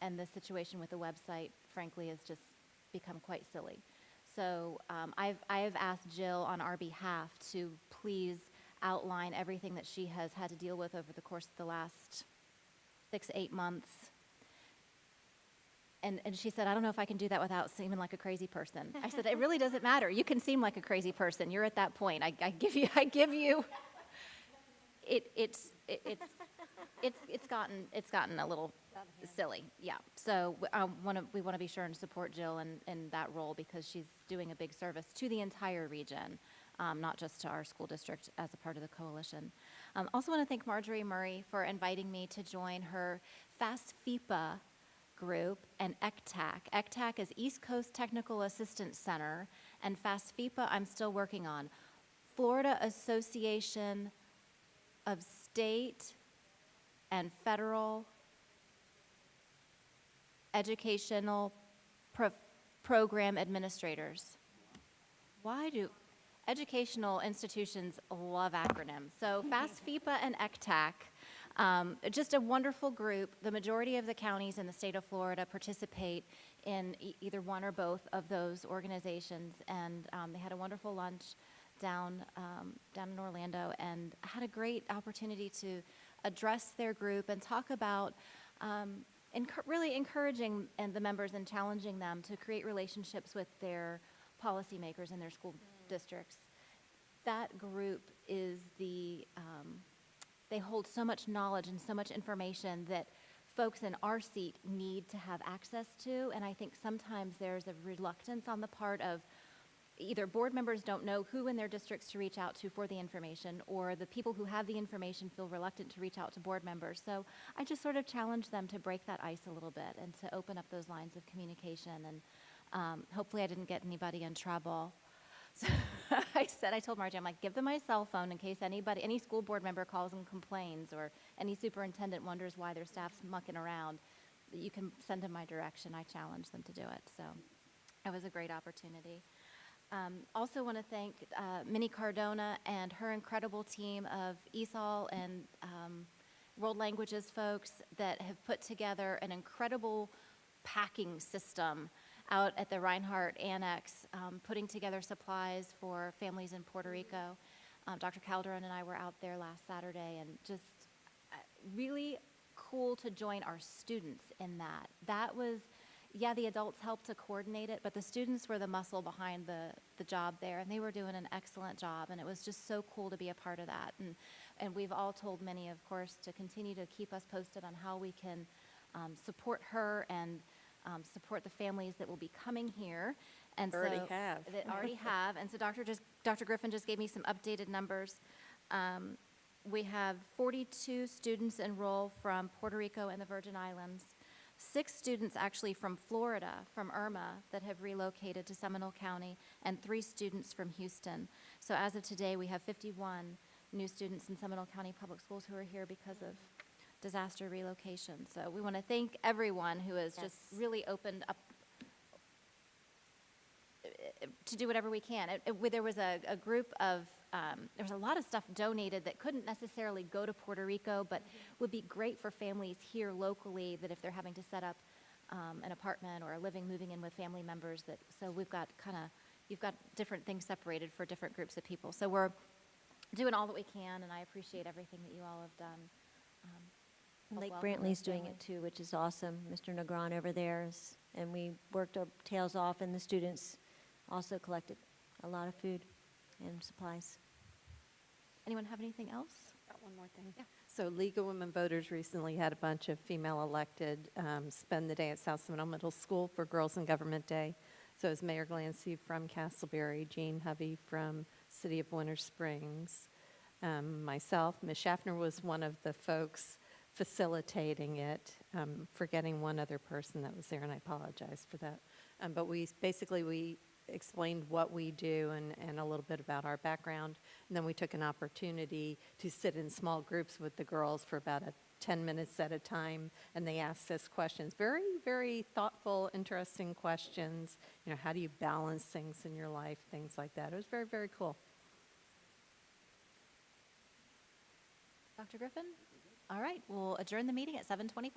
the situation with the website, frankly, has just become quite silly. So I've asked Jill on our behalf to please outline everything that she has had to deal with over the course of the last 6-8 months. And she said, I don't know if I can do that without seeming like a crazy person. I said, it really doesn't matter. You can seem like a crazy person. You're at that point. I give you. It's gotten a little silly. Yeah. So we want to be sure and support Jill in that role because she's doing a big service to the entire region, not just to our school district as a part of the coalition. Also want to thank Marjorie Murray for inviting me to join her FASFIPA group and ECTAC. ECTAC is East Coast Technical Assistance Center, and FASFIPA I'm still working on. Florida Association of State and Federal Educational Program Administrators. Why do educational institutions love acronyms? So FASFIPA and ECTAC, just a wonderful group. The majority of the counties in the state of Florida participate in either one or both of those organizations, and they had a wonderful lunch down in Orlando and had a great opportunity to address their group and talk about really encouraging the members and challenging them to create relationships with their policymakers in their school districts. That group is they hold so much knowledge and so much information that folks in our seat need to have access to, and I think sometimes there's a reluctance on the part of either board members don't know who in their districts to reach out to for the information, or the people who have the information feel reluctant to reach out to board members. So I just sort of challenge them to break that ice a little bit and to open up those lines of communication, and hopefully I didn't get anybody in trouble. So I told Margie, I'm like, give them my cell phone in case any school board member calls and complains, or any superintendent wonders why their staff's mucking around. You can send them my direction. I challenge them to do it. So it was a great opportunity. Also want to thank Minnie Cardona and her incredible team of ESOL and World Languages folks that have put together an incredible packing system out at the Reinhardt Annex, putting together supplies for families in Puerto Rico. Dr. Calderon and I were out there last Saturday, and just really cool to join our students in that. That was, yeah, the adults helped to coordinate it, but the students were the muscle behind the job there, and they were doing an excellent job, and it was just so cool to be a part of that. And we've all told Minnie, of course, to continue to keep us posted on how we can support her and support the families that will be coming here. And Already so, have. That already have. And so Dr. Griffin just gave me some updated numbers. We have 42 students enroll from Puerto Rico and the Virgin Islands, 6 students actually from Florida, from Irma, that have relocated to Seminole County, and 3 students from Houston. So as of today, we have 51 new students in Seminole County Public Schools who are here because of disaster relocation. So we want to thank everyone who has just really opened up to do whatever we can. There was a group of, there was a lot of stuff donated that couldn't necessarily go to Puerto Rico, but would be great for families here locally, that if they're having to set up an apartment or moving in with family members, so we've got you've got different things separated for different groups of people. So we're doing all that we can, and I appreciate everything that you all have done. Lake welcome Brantley's this doing family. it too, which is awesome. Mr. Negron over there and we worked our tails off, and the students also collected a lot of food and supplies. Anyone have anything else? Got one more thing. Yeah. So League of Women Voters recently had a bunch of female elected spend the day at South Seminole Middle School for Girls in Government Day. So it was Mayor Glancy from Castleberry, Jean Hovey from City of Winter Springs, myself. Ms. Schaffner was one of the folks facilitating it, forgetting one other person that was there, and I apologize for that. But we explained what we do and a little bit about our background. And then we took an opportunity to sit in small groups with the girls for about 10 minutes at a time, and they asked us questions, very, very thoughtful, interesting questions. You know, how do you balance things in your life, things like that. It was very, very cool. Dr. Griffin? All right, we'll adjourn the meeting at 7:25.